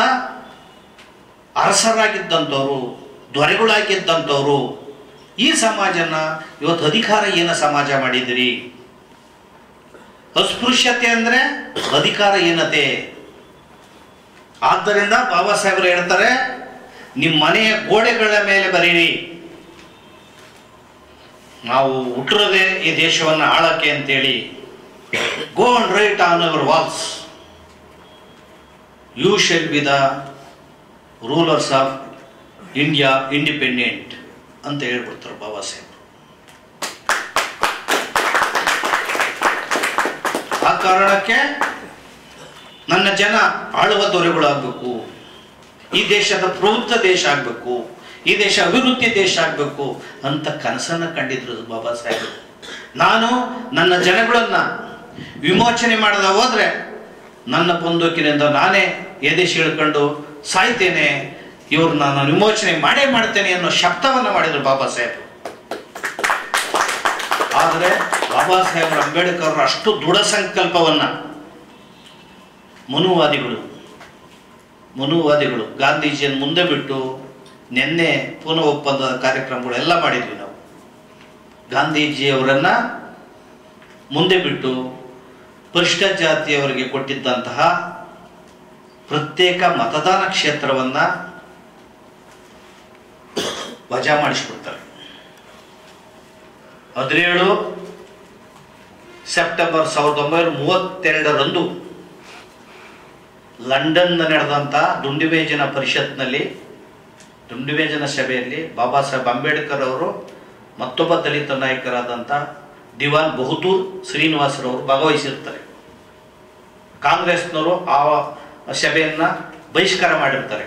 ಅರಸರಾಗಿದ್ದಂಥವ್ರು, ದೊರೆಗಳಾಗಿದ್ದಂಥವ್ರು. ಈ ಸಮಾಜನ ಇವತ್ತು ಅಧಿಕಾರ ಏನ ಸಮಾಜ ಮಾಡಿದಿರಿ? ಅಸ್ಪೃಶ್ಯತೆ ಅಂದ್ರೆ ಅಧಿಕಾರ ಏನತೆ. ಆದ್ದರಿಂದ ಬಾಬಾ ಸಾಹೇಬರು ಹೇಳ್ತಾರೆ, ನಿಮ್ಮ ಮನೆಯ ಗೋಡೆಗಳ ಮೇಲೆ ಬರೀರಿ, ನಾವು ಹುಟ್ಟಿರೋದೇ ಈ ದೇಶವನ್ನು ಆಳಕ್ಕೆ ಅಂತೇಳಿ. Go and write on our walls, you shall be the rulers of India independent ಅಂತ ಹೇಳ್ಬಿಡ್ತಾರೆ ಬಾಬಾ ಸಾಹೇಬ್. ಆ ಕಾರಣಕ್ಕೆ ನನ್ನ ಜನ ಆಳುವ ದೊರೆಗಳಾಗಬೇಕು, ಈ ದೇಶದ ಪ್ರಬುದ್ಧ ದೇಶ ಆಗಬೇಕು, ಈ ದೇಶ ಅಭಿವೃದ್ಧಿ ದೇಶ ಆಗಬೇಕು ಅಂತ ಕನಸನ್ನು ಕಂಡಿದ್ರು ಬಾಬಾ ಸಾಹೇಬರು. ನಾನು ನನ್ನ ಜನಗಳನ್ನ ವಿಮೋಚನೆ ಮಾಡದ ಹೋದ್ರೆ ನನ್ನ ಬಂದೂಕಿನಿಂದ ನಾನೇ ಎದೆ ಸೀಳ್ಕೊಂಡು ಸಾಯ್ತೇನೆ, ಇವ್ರನ್ನ ನಾನು ವಿಮೋಚನೆ ಮಾಡೇ ಮಾಡ್ತೇನೆ ಅನ್ನೋ ಶಬ್ದವನ್ನು ಮಾಡಿದರು ಬಾಬಾ ಸಾಹೇಬ್. ಆದರೆ ಬಾಬಾ ಸಾಹೇಬ್ ಅಂಬೇಡ್ಕರ್ ಅಷ್ಟು ದೃಢ ಸಂಕಲ್ಪವನ್ನ ಮನುವಾದಿಗಳು ಗಾಂಧೀಜಿಯನ್ನು ಮುಂದೆ ಬಿಟ್ಟು ನಿನ್ನೆ ಪೂರ್ಣ ಒಪ್ಪಂದದ ಕಾರ್ಯಕ್ರಮಗಳೆಲ್ಲ ಮಾಡಿದ್ವಿ ನಾವು. ಗಾಂಧೀಜಿಯವರನ್ನ ಮುಂದೆ ಬಿಟ್ಟು ಪರಿಶಿಷ್ಟ ಜಾತಿಯವರಿಗೆ ಕೊಟ್ಟಿದ್ದಂತಹ ಪ್ರತ್ಯೇಕ ಮತದಾನ ಕ್ಷೇತ್ರವನ್ನ ವಜಾ ಮಾಡಿಸ್ಬಿಡ್ತಾರೆ. 17 ಸೆಪ್ಟೆಂಬರ್ 1932 ಲಂಡನ್ ನಡೆದಂತ ದುಂಡಿಮೇಜಿನ ಸಭೆಯಲ್ಲಿ ಬಾಬಾ ಸಾಹೇಬ್ ಅಂಬೇಡ್ಕರ್ ಅವರು ಮತ್ತೊಬ್ಬ ದಲಿತ ನಾಯಕರಾದಂಥ ದಿವಾನ್ ಬಹದ್ದೂರ್ ಶ್ರೀನಿವಾಸರವರು ಭಾಗವಹಿಸಿರ್ತಾರೆ. ಕಾಂಗ್ರೆಸ್ನವರು ಆ ಸಭೆಯನ್ನ ಬಹಿಷ್ಕಾರ ಮಾಡಿರ್ತಾರೆ.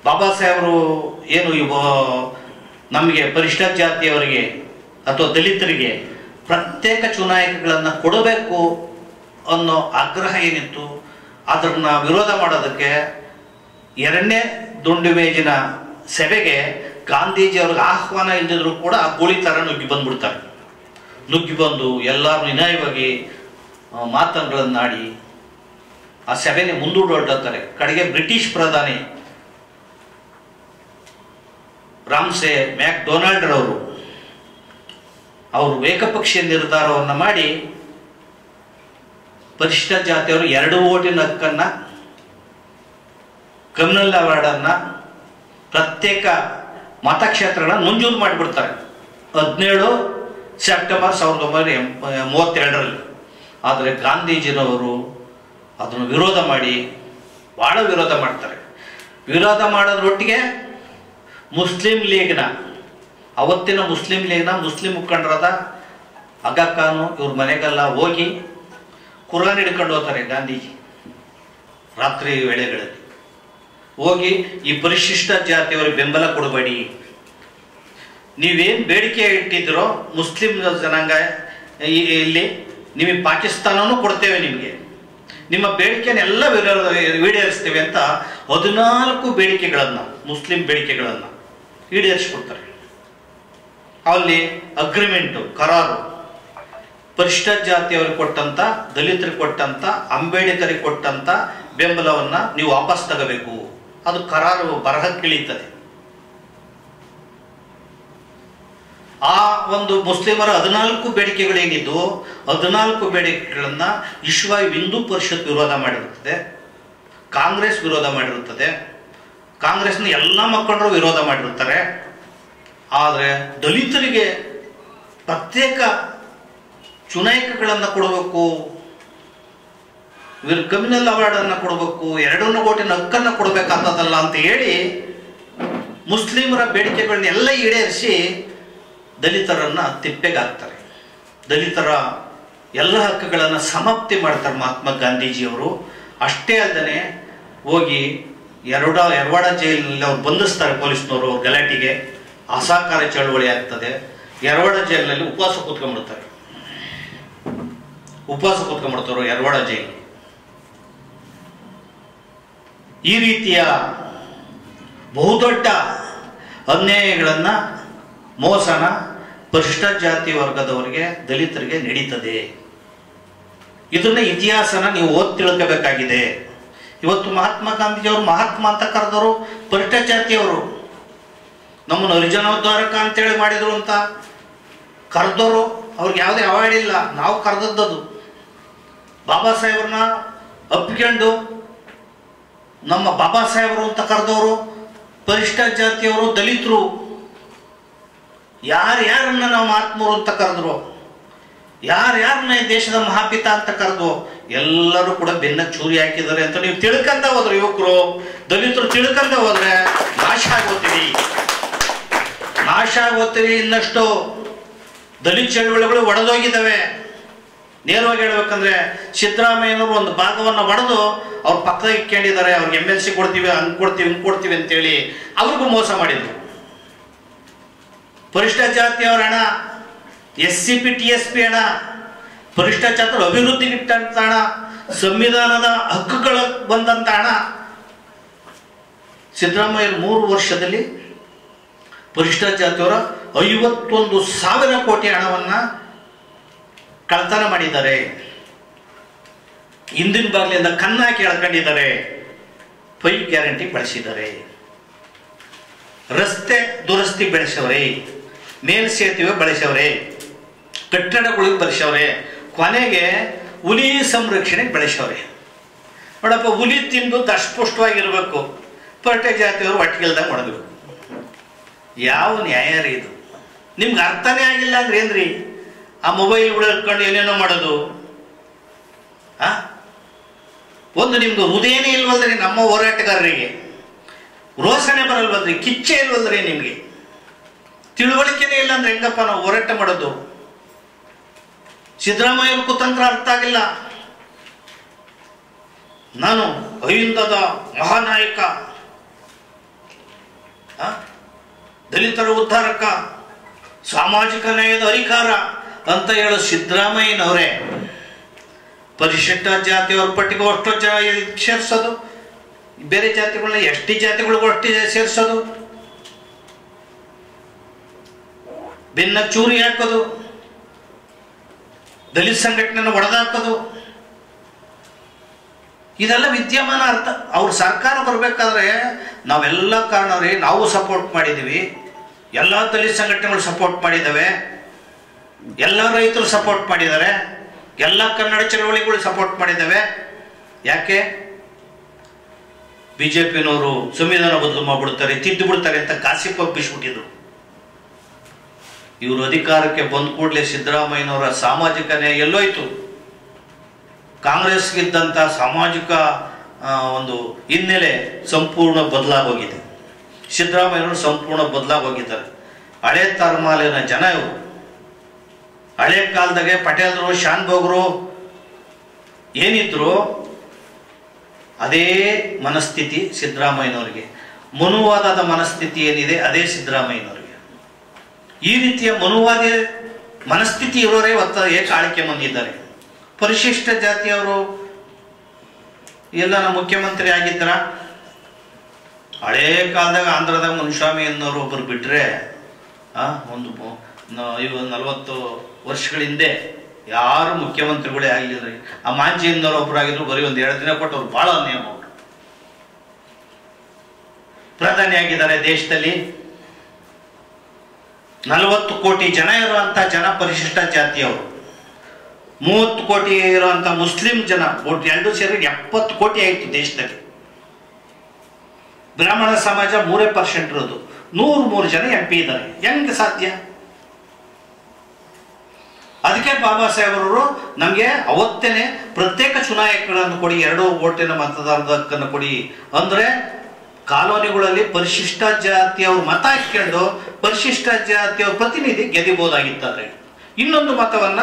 ಬಾಬಾ ಸಾಹೇಬರು ಏನು ನಮಗೆ ಪರಿಶಿಷ್ಟ ಜಾತಿಯವರಿಗೆ ಅಥವಾ ದಲಿತರಿಗೆ ಪ್ರತ್ಯೇಕ ಚುನಾಯಿಕೆಗಳನ್ನು ಕೊಡಬೇಕು ಅನ್ನೋ ಆಗ್ರಹ ಏನಿತ್ತು, ಅದನ್ನ ವಿರೋಧ ಮಾಡೋದಕ್ಕೆ 2ನೇ ದುಂಡುಮೇಜಿನ ಸಭೆಗೆ ಗಾಂಧೀಜಿ ಅವ್ರಿಗೆ ಆಹ್ವಾನ ಇಲ್ಲದಿದ್ರು ಕೂಡ ಆ ಗೋಳಿ ಥರ ನುಗ್ಗಿ ಬಂದ್ಬಿಡ್ತಾರೆ. ನುಗ್ಗಿ ಬಂದು ಎಲ್ಲರೂ ವಿನಯವಾಗಿ ಮಾತುಗಳನ್ನಾಡಿ ಆ ಸಭೆಗೆ ಮುಂದೂಡೊಡ್ತಾರೆ. ಕಡೆಗೆ ಬ್ರಿಟಿಷ್ ಪ್ರಧಾನಿ ರಾಮ್ಸೆ ಮ್ಯಾಕ್ಡೊನಾಲ್ಡ್ ಅವರು ಏಕಪಕ್ಷೀಯ ನಿರ್ಧಾರವನ್ನು ಮಾಡಿ ಪರಿಶಿಷ್ಟ ಜಾತಿಯವರು 2 ಓಟಿನ ಹಕ್ಕನ್ನ, ಕಮ್ಯುನಲ್ ಅವಾರ್ಡನ್ನ, ಪ್ರತ್ಯೇಕ ಮತಕ್ಷೇತ್ರಗಳನ್ನ ಮಂಜೂರು ಮಾಡಿಬಿಡ್ತಾರೆ 17 ಸೆಪ್ಟೆಂಬರ್ 1932. ಆದರೆ ಗಾಂಧೀಜಿನವರು ಅದನ್ನು ವಿರೋಧ ಮಾಡಿ ಬಹಳ ವಿರೋಧ ಮಾಡ್ತಾರೆ. ವಿರೋಧ ಮಾಡೋದ್ರೊಟ್ಟಿಗೆ ಮುಸ್ಲಿಂ ಲೀಗ್ನ ಅವತ್ತಿನ ಮುಸ್ಲಿಂ ಮುಖಂಡರಾದ ಆಗಾ ಖಾನು ಇವ್ರ ಮನೆಗೆಲ್ಲ ಹೋಗಿ ಕುರಾನ್ ಹಿಡ್ಕೊಂಡು ಹೋಗ್ತಾರೆ. ಗಾಂಧೀಜಿ ರಾತ್ರಿ ವೇಳೆಗಳಲ್ಲಿ ಹೋಗಿ ಈ ಪರಿಶಿಷ್ಟ ಜಾತಿಯವರಿಗೆ ಬೆಂಬಲ ಕೊಡಬೇಡಿ, ನೀವೇನು ಬೇಡಿಕೆ ಇಟ್ಟಿದ್ರೋ ಮುಸ್ಲಿಂ ಜನಾಂಗ ಇಲ್ಲಿ ನಿಮಗೆ ಪಾಕಿಸ್ತಾನನೂ ಕೊಡ್ತೇವೆ, ನಿಮ್ಮ ಬೇಡಿಕೆನೆಲ್ಲ ಈಡೇರಿಸ್ತೇವೆ ಅಂತ 14 ಬೇಡಿಕೆಗಳನ್ನು, ಮುಸ್ಲಿಂ ಬೇಡಿಕೆಗಳನ್ನು ಈಡೇರಿಸಿಕೊಡ್ತಾರೆ. ಅಲ್ಲಿ ಅಗ್ರಿಮೆಂಟು, ಕರಾರು, ಪರಿಶಿಷ್ಟ ಜಾತಿಯವರಿಗೆ ಕೊಟ್ಟಂತ, ದಲಿತರಿಗೆ ಕೊಟ್ಟಂತ, ಅಂಬೇಡ್ಕರಿಗೆ ಕೊಟ್ಟಂತ ಬೆಂಬಲವನ್ನ ನೀವು ವಾಪಸ್ ತಗೋಬೇಕು. ಅದು ಕರಾರು ಬರಹಕ್ಕಿಳಿಯುತ್ತದೆ. ಆ ಒಂದು ಮುಸ್ಲಿಮರ 14 ಬೇಡಿಕೆಗಳೇನಿದ್ದು 14 ಬೇಡಿಕೆಗಳನ್ನ ವಿಶ್ವ ಹಿಂದೂ ಪರಿಷತ್ ವಿರೋಧ ಮಾಡಿರುತ್ತದೆ, ಕಾಂಗ್ರೆಸ್ ವಿರೋಧ ಮಾಡಿರುತ್ತದೆ, ಕಾಂಗ್ರೆಸ್ನ ಎಲ್ಲ ಮುಖಂಡರು ವಿರೋಧ ಮಾಡಿರುತ್ತಾರೆ. ಆದರೆ ದಲಿತರಿಗೆ ಪ್ರತ್ಯೇಕ ಚುನಾಯಿಕೆಗಳನ್ನು ಕೊಡಬೇಕು, ಕಮ್ಯುನಲ್ ಅವಾರ್ಡನ್ನು ಕೊಡಬೇಕು, 2 ಓಟಿನ ಹಕ್ಕನ್ನು ಕೊಡಬೇಕಾದಲ್ಲ ಅಂತ ಹೇಳಿ ಮುಸ್ಲಿಮರ ಬೇಡಿಕೆಗಳನ್ನೆಲ್ಲ ಈಡೇರಿಸಿ ದಲಿತರನ್ನ ತಿಪ್ಪೆಗಾಕ್ತಾರೆ. ದಲಿತರ ಎಲ್ಲ ಹಕ್ಕುಗಳನ್ನು ಸಮಾಪ್ತಿ ಮಾಡ್ತಾರೆ ಮಹಾತ್ಮ ಗಾಂಧೀಜಿಯವರು. ಅಷ್ಟೇ ಅಲ್ಲದೆ ಹೋಗಿ ಯರವಾಡ ಜೈಲಿನಲ್ಲಿ ಅವ್ರು ಬಂಧಿಸ್ತಾರೆ ಪೊಲೀಸ್ನವರು. ಗಲಾಟೆಗೆ ಅಸಹಕಾರ ಚಳವಳಿ ಆಗ್ತದೆ. ಯರವಾಡ ಜೈಲಿನಲ್ಲಿ ಉಪವಾಸ ಕೂತ್ಕೊಂಡ್ಬಿಡ್ತಾರೆ ಯರವಾಡ ಜೈಲು. ಈ ರೀತಿಯ ಬಹುದೊಡ್ಡ ಅನ್ಯಾಯಗಳನ್ನ, ಮೋಸನ ಪರಿಶಿಷ್ಟ ಜಾತಿ ವರ್ಗದವರಿಗೆ, ದಲಿತರಿಗೆ ನಡೀತದೆ. ಇದನ್ನ ಇತಿಹಾಸನ ನೀವು ಓದಿ ತಿಳ್ಕೋಬೇಕಾಗಿದೆ. ಇವತ್ತು ಮಹಾತ್ಮ ಗಾಂಧೀಜಿಯವರು ಮಹಾತ್ಮ ಅಂತ ಕರೆದವರು ಪರಿಶಿಷ್ಟ ಜಾತಿಯವರು. ನಮ್ಮನ್ನು ಹರಿಜನೋದ್ಧಾರಕ ಅಂತೇಳಿ ಮಾಡಿದ್ರು ಅಂತ ಕರೆದವರು, ಅವ್ರಿಗೆ ಯಾವುದೇ ಅವಾರ್ಡ್ ಇಲ್ಲ, ನಾವು ಕರೆದದ್ದು. ಬಾಬಾ ಸಾಹೇಬ್ರನ್ನ ಅಪ್ಪಿಕೊಂಡು ನಮ್ಮ ಬಾಬಾ ಸಾಹೇಬರು ಅಂತ ಕರೆದವರು ಪರಿಶಿಷ್ಟ ಜಾತಿಯವರು, ದಲಿತರು. ಯಾರ್ಯಾರನ್ನ ನಾವು ಮಹಾತ್ಮರು ಅಂತ ಕರೆದ್ರು, ಯಾರ್ಯಾರನ್ನ ಈ ದೇಶದ ಮಹಾಪಿತ ಅಂತ ಕರೆದು ಎಲ್ಲರೂ ಕೂಡ ಬೆನ್ನ ಚೂರಿ ಹಾಕಿದ್ದಾರೆ ಅಂತ ನೀವು ತಿಳ್ಕೊಂತ ಹೋದ್ರೆ, ಯುವಕರು ದಲಿತರು ತಿಳ್ಕೊಂತ ಹೋದ್ರೆ ನಾಶ ಆಗೋತೀರಿ. ಇನ್ನಷ್ಟು ದಲಿತ ಚಳವಳಿಗಳು ಒಡೆದೋಗಿದ್ದಾವೆ. ನೇರವಾಗಿ ಹೇಳ್ಬೇಕಂದ್ರೆ ಸಿದ್ದರಾಮಯ್ಯನವರು ಒಂದು ಭಾಗವನ್ನು ಒಡೆದು ಅವ್ರ ಪಕ್ಕದಾಗ ಇಟ್ಕೊಂಡಿದ್ದಾರೆ. ಅವ್ರಿಗೆ MLC ಕೊಡ್ತೀವಿ, ಹಂಗೆ ಕೊಡ್ತೀವಿ ಅಂತೇಳಿ ಅವ್ರಿಗೂ ಮೋಸ ಮಾಡಿದ್ರು. ಪರಿಶಿಷ್ಟ ಜಾತಿಯವರ ಹಣ, SCP TSP ಹಣ, ಪರಿಶಿಷ್ಟ ಜಾತಿಯವರು ಅಭಿವೃದ್ಧಿಗೆ ಇಟ್ಟಂತ ಹಣ, ಸಂವಿಧಾನದ ಹಕ್ಕುಗಳ ಬಂದಂತ ಹಣ ಸಿದ್ದರಾಮಯ್ಯ 3 ವರ್ಷದಲ್ಲಿ ಪರಿಶಿಷ್ಟ ಜಾತಿಯವರ 51,000 ಕೋಟಿ ಹಣವನ್ನ ಕಳ್ತನ ಮಾಡಿದ್ದಾರೆ. ಹಿಂದಿನ ಬಾಗಿಲಿಂದ ಕನ್ನಾಕಿ ಎಳ್ಕೊಂಡಿದ್ದಾರೆ. 5 ಗ್ಯಾರಂಟಿ ಬಳಸಿದ್ದಾರೆ. ರಸ್ತೆ ದುರಸ್ತಿ ಬೆಳೆಸವ್ರೆ, ಮೇಲ್ಸೇತುವೆ ಬಳಸವ್ರೆ, ಕಟ್ಟಡಗಳಿಗೆ ಬಳಸವ್ರೆ, ಕೊನೆಗೆ ಹುಲಿ ಸಂರಕ್ಷಣೆಗೆ ಬೆಳೆಸವ್ರೆ. ನೋಡಪ್ಪ, ಹುಲಿ ತಿಂದು ದಷ್ಟಪುಷ್ಟವಾಗಿರ್ಬೇಕು, ಪರಟೆ ಜಾತಿಯವರು ಒಟ್ಟಿಗೆಲ್ದಾಗ ಮಾಡಬೇಕು. ಯಾವ ನ್ಯಾಯ ರೀ ಇದು? ನಿಮ್ಗೆ ಅರ್ಥನೇ ಆಗಿಲ್ಲ ಅಂದ್ರೆ ಏನ್ರಿ? ಆ ಮೊಬೈಲ್ಗಳು ಇಟ್ಕೊಂಡು ಏನೇನೋ ಮಾಡೋದು. ಒಂದು ನಿಮ್ಗೆ ಹೃದಯನೇ ಇಲ್ವಲ್ರಿ ನಮ್ಮ ಹೋರಾಟಗಾರರಿಗೆ, ರೋಸನೆ ಬರಲ್ವಲ್ರಿ, ಕಿಚ್ಚೆ ಇಲ್ವಲ್ರಿ ನಿಮ್ಗೆ, ತಿಳುವಳಿಕೆನೇ ಇಲ್ಲ ಅಂದ್ರೆ ಹೆಂಗಪ್ಪ ನಾವು ಹೋರಾಟ ಮಾಡೋದು? ಸಿದ್ದರಾಮಯ್ಯ ಕುತಂತ್ರ ಅರ್ಥ ಆಗಿಲ್ಲ. ನಾನು ಅಹಿಂದದ ಮಹಾನಾಯಕ, ದಲಿತರ ಉದ್ಧಾರಕ, ಸಾಮಾಜಿಕ ನ್ಯಾಯದ ಅಧಿಕಾರ ಅಂತ ಹೇಳೋ ಸಿದ್ದರಾಮಯ್ಯನವರೇ ಪರಿಶಿಷ್ಟ ಜಾತಿಯವ್ರ ಪಟ್ಟಿಗೆ ಅಷ್ಟು ಜನ ಸೇರಿಸೋದು, ಬೇರೆ ಜಾತಿಗಳನ್ನ ಎಷ್ಟಿ ಜಾತಿಗಳಿಗೂ ಅಷ್ಟೇ ಸೇರಿಸೋದು, ಬೆನ್ನ ಚೂರಿ ಹಾಕೋದು, ದಲಿತ ಸಂಘಟನೆ ಒಡೆದಾಕೋದು, ಇದೆಲ್ಲ ವಿದ್ಯಮಾನ ಅರ್ಥ. ಅವ್ರ ಸರ್ಕಾರ ಬರಬೇಕಾದ್ರೆ ನಾವೆಲ್ಲ ಕಾರಣ ರೀ, ನಾವು ಸಪೋರ್ಟ್ ಮಾಡಿದ್ದೀವಿ, ಎಲ್ಲ ದಲಿತ ಸಂಘಟನೆಗಳು ಸಪೋರ್ಟ್ ಮಾಡಿದ್ದಾವೆ, ಎಲ್ಲ ರೈತರು ಸಪೋರ್ಟ್ ಮಾಡಿದ್ದಾರೆ, ಎಲ್ಲ ಕನ್ನಡ ಚಳವಳಿಗಳು ಸಪೋರ್ಟ್ ಮಾಡಿದ್ದಾವೆ. ಯಾಕೆ? ಬಿಜೆಪಿನವರು ಸಂವಿಧಾನ ಬದಲು ಮಾಡ್ಬಿಡ್ತಾರೆ, ತಿದ್ದು ಬಿಡ್ತಾರೆ ಅಂತ ಗಾಸಿಪ್ ಹಬ್ಬಿಸ್ಬಿಟ್ಟಿದ್ರು. ಇವರು ಅಧಿಕಾರಕ್ಕೆ ಬಂದ ಕೂಡಲೇ ಸಿದ್ದರಾಮಯ್ಯನವರ ಸಾಮಾಜಿಕ ನ್ಯಾಯ ಎಲ್ಲೋಯ್ತು. ಕಾಂಗ್ರೆಸ್ಗಿದ್ದಂಥ ಸಾಮಾಜಿಕ ಒಂದು ಹಿನ್ನೆಲೆ ಸಂಪೂರ್ಣ ಬದಲಾಗೋಗಿದೆ. ಸಿದ್ದರಾಮಯ್ಯನವರು ಸಂಪೂರ್ಣ ಬದಲಾಗೋಗಿದ್ದಾರೆ. ಹಳೆ ತಲೆಮಾರಿನ ಜನ ಇವರು. ಹಳೆ ಕಾಲದಾಗೆ ಪಟೇಲ್ರು, ಶಾನ್ಭೋಗರು ಏನಿದ್ರು ಅದೇ ಮನಸ್ಥಿತಿ ಸಿದ್ದರಾಮಯ್ಯನವರಿಗೆ. ಮನುವಾದದ ಮನಸ್ಥಿತಿ ಏನಿದೆ ಅದೇ ಸಿದ್ದರಾಮಯ್ಯನವರಿಗೆ. ಈ ರೀತಿಯ ಮನುವಾದಿ ಮನಸ್ಥಿತಿ ಇರೋರೇ ಏಕ ಆಳ್ಕೆ ಬಂದಿದ್ದಾರೆ. ಪರಿಶಿಷ್ಟ ಜಾತಿಯವರು ಎಲ್ಲ ನಮ್ಮ ಮುಖ್ಯಮಂತ್ರಿ ಆಗಿದ್ದಾರ? ಹಳೇ ಕಾಲದಾಗ ಆಂಧ್ರದಾಗ ಮುನಿಸ್ವಾಮಿ ಅನ್ನೋರು ಒಬ್ಬರು ಬಿಟ್ರೆ ಒಂದು 40 ವರ್ಷಗಳ ಹಿಂದೆ ಯಾರು ಮುಖ್ಯಮಂತ್ರಿಗಳೇ ಆಗಲಿಲ್ಲ. ಆ ಮಾಂಜಿಯಿಂದವ್ರು ಒಬ್ರು ಆಗಿದ್ರು, ಬರೀ 1-2 ದಿನ ಕೊಟ್ಟು ಅವ್ರು ಬಹಳ ಅನ್ಯಾಯ ಮಾಡ್ರು. ಪ್ರಧಾನಿ ಆಗಿದ್ದಾರೆ ದೇಶದಲ್ಲಿ. 40 ಕೋಟಿ ಜನ ಇರುವಂತ ಜನ ಪರಿಶಿಷ್ಟ ಜಾತಿಯವರು, 30 ಕೋಟಿ ಇರುವಂತ ಮುಸ್ಲಿಂ ಜನ, ಎರಡು ಸೇರಿ 70 ಕೋಟಿ ಆಯಿತು ದೇಶದಲ್ಲಿ. ಬ್ರಾಹ್ಮಣ ಸಮಾಜ 3% ಇರೋದು, 103 ಜನ MP ಇದ್ದಾರೆ. ಹೆಂಗೆ ಸಾಧ್ಯ? ಅದಕ್ಕೆ ಬಾಬಾ ಸಾಹೇಬರವರು ನಮಗೆ ಅವತ್ತೇನೆ ಪ್ರತ್ಯೇಕ ಚುನಾಯಕಗಳನ್ನು ಕೊಡಿ, 2 ಓಟಿನ ಮತದಾರರ ಹಕ್ಕನ್ನು ಕೊಡಿ ಅಂದ್ರೆ ಕಾಲೋನಿಗಳಲ್ಲಿ ಪರಿಶಿಷ್ಟ ಜಾತಿಯವ್ರ ಮತ ಹಾಕೊಂಡು ಪರಿಶಿಷ್ಟ ಜಾತಿಯವ್ರ ಪ್ರತಿನಿಧಿ ಗೆದಿಬಹುದಾಗಿದ್ದಾರೆ. ಇನ್ನೊಂದು ಮತವನ್ನ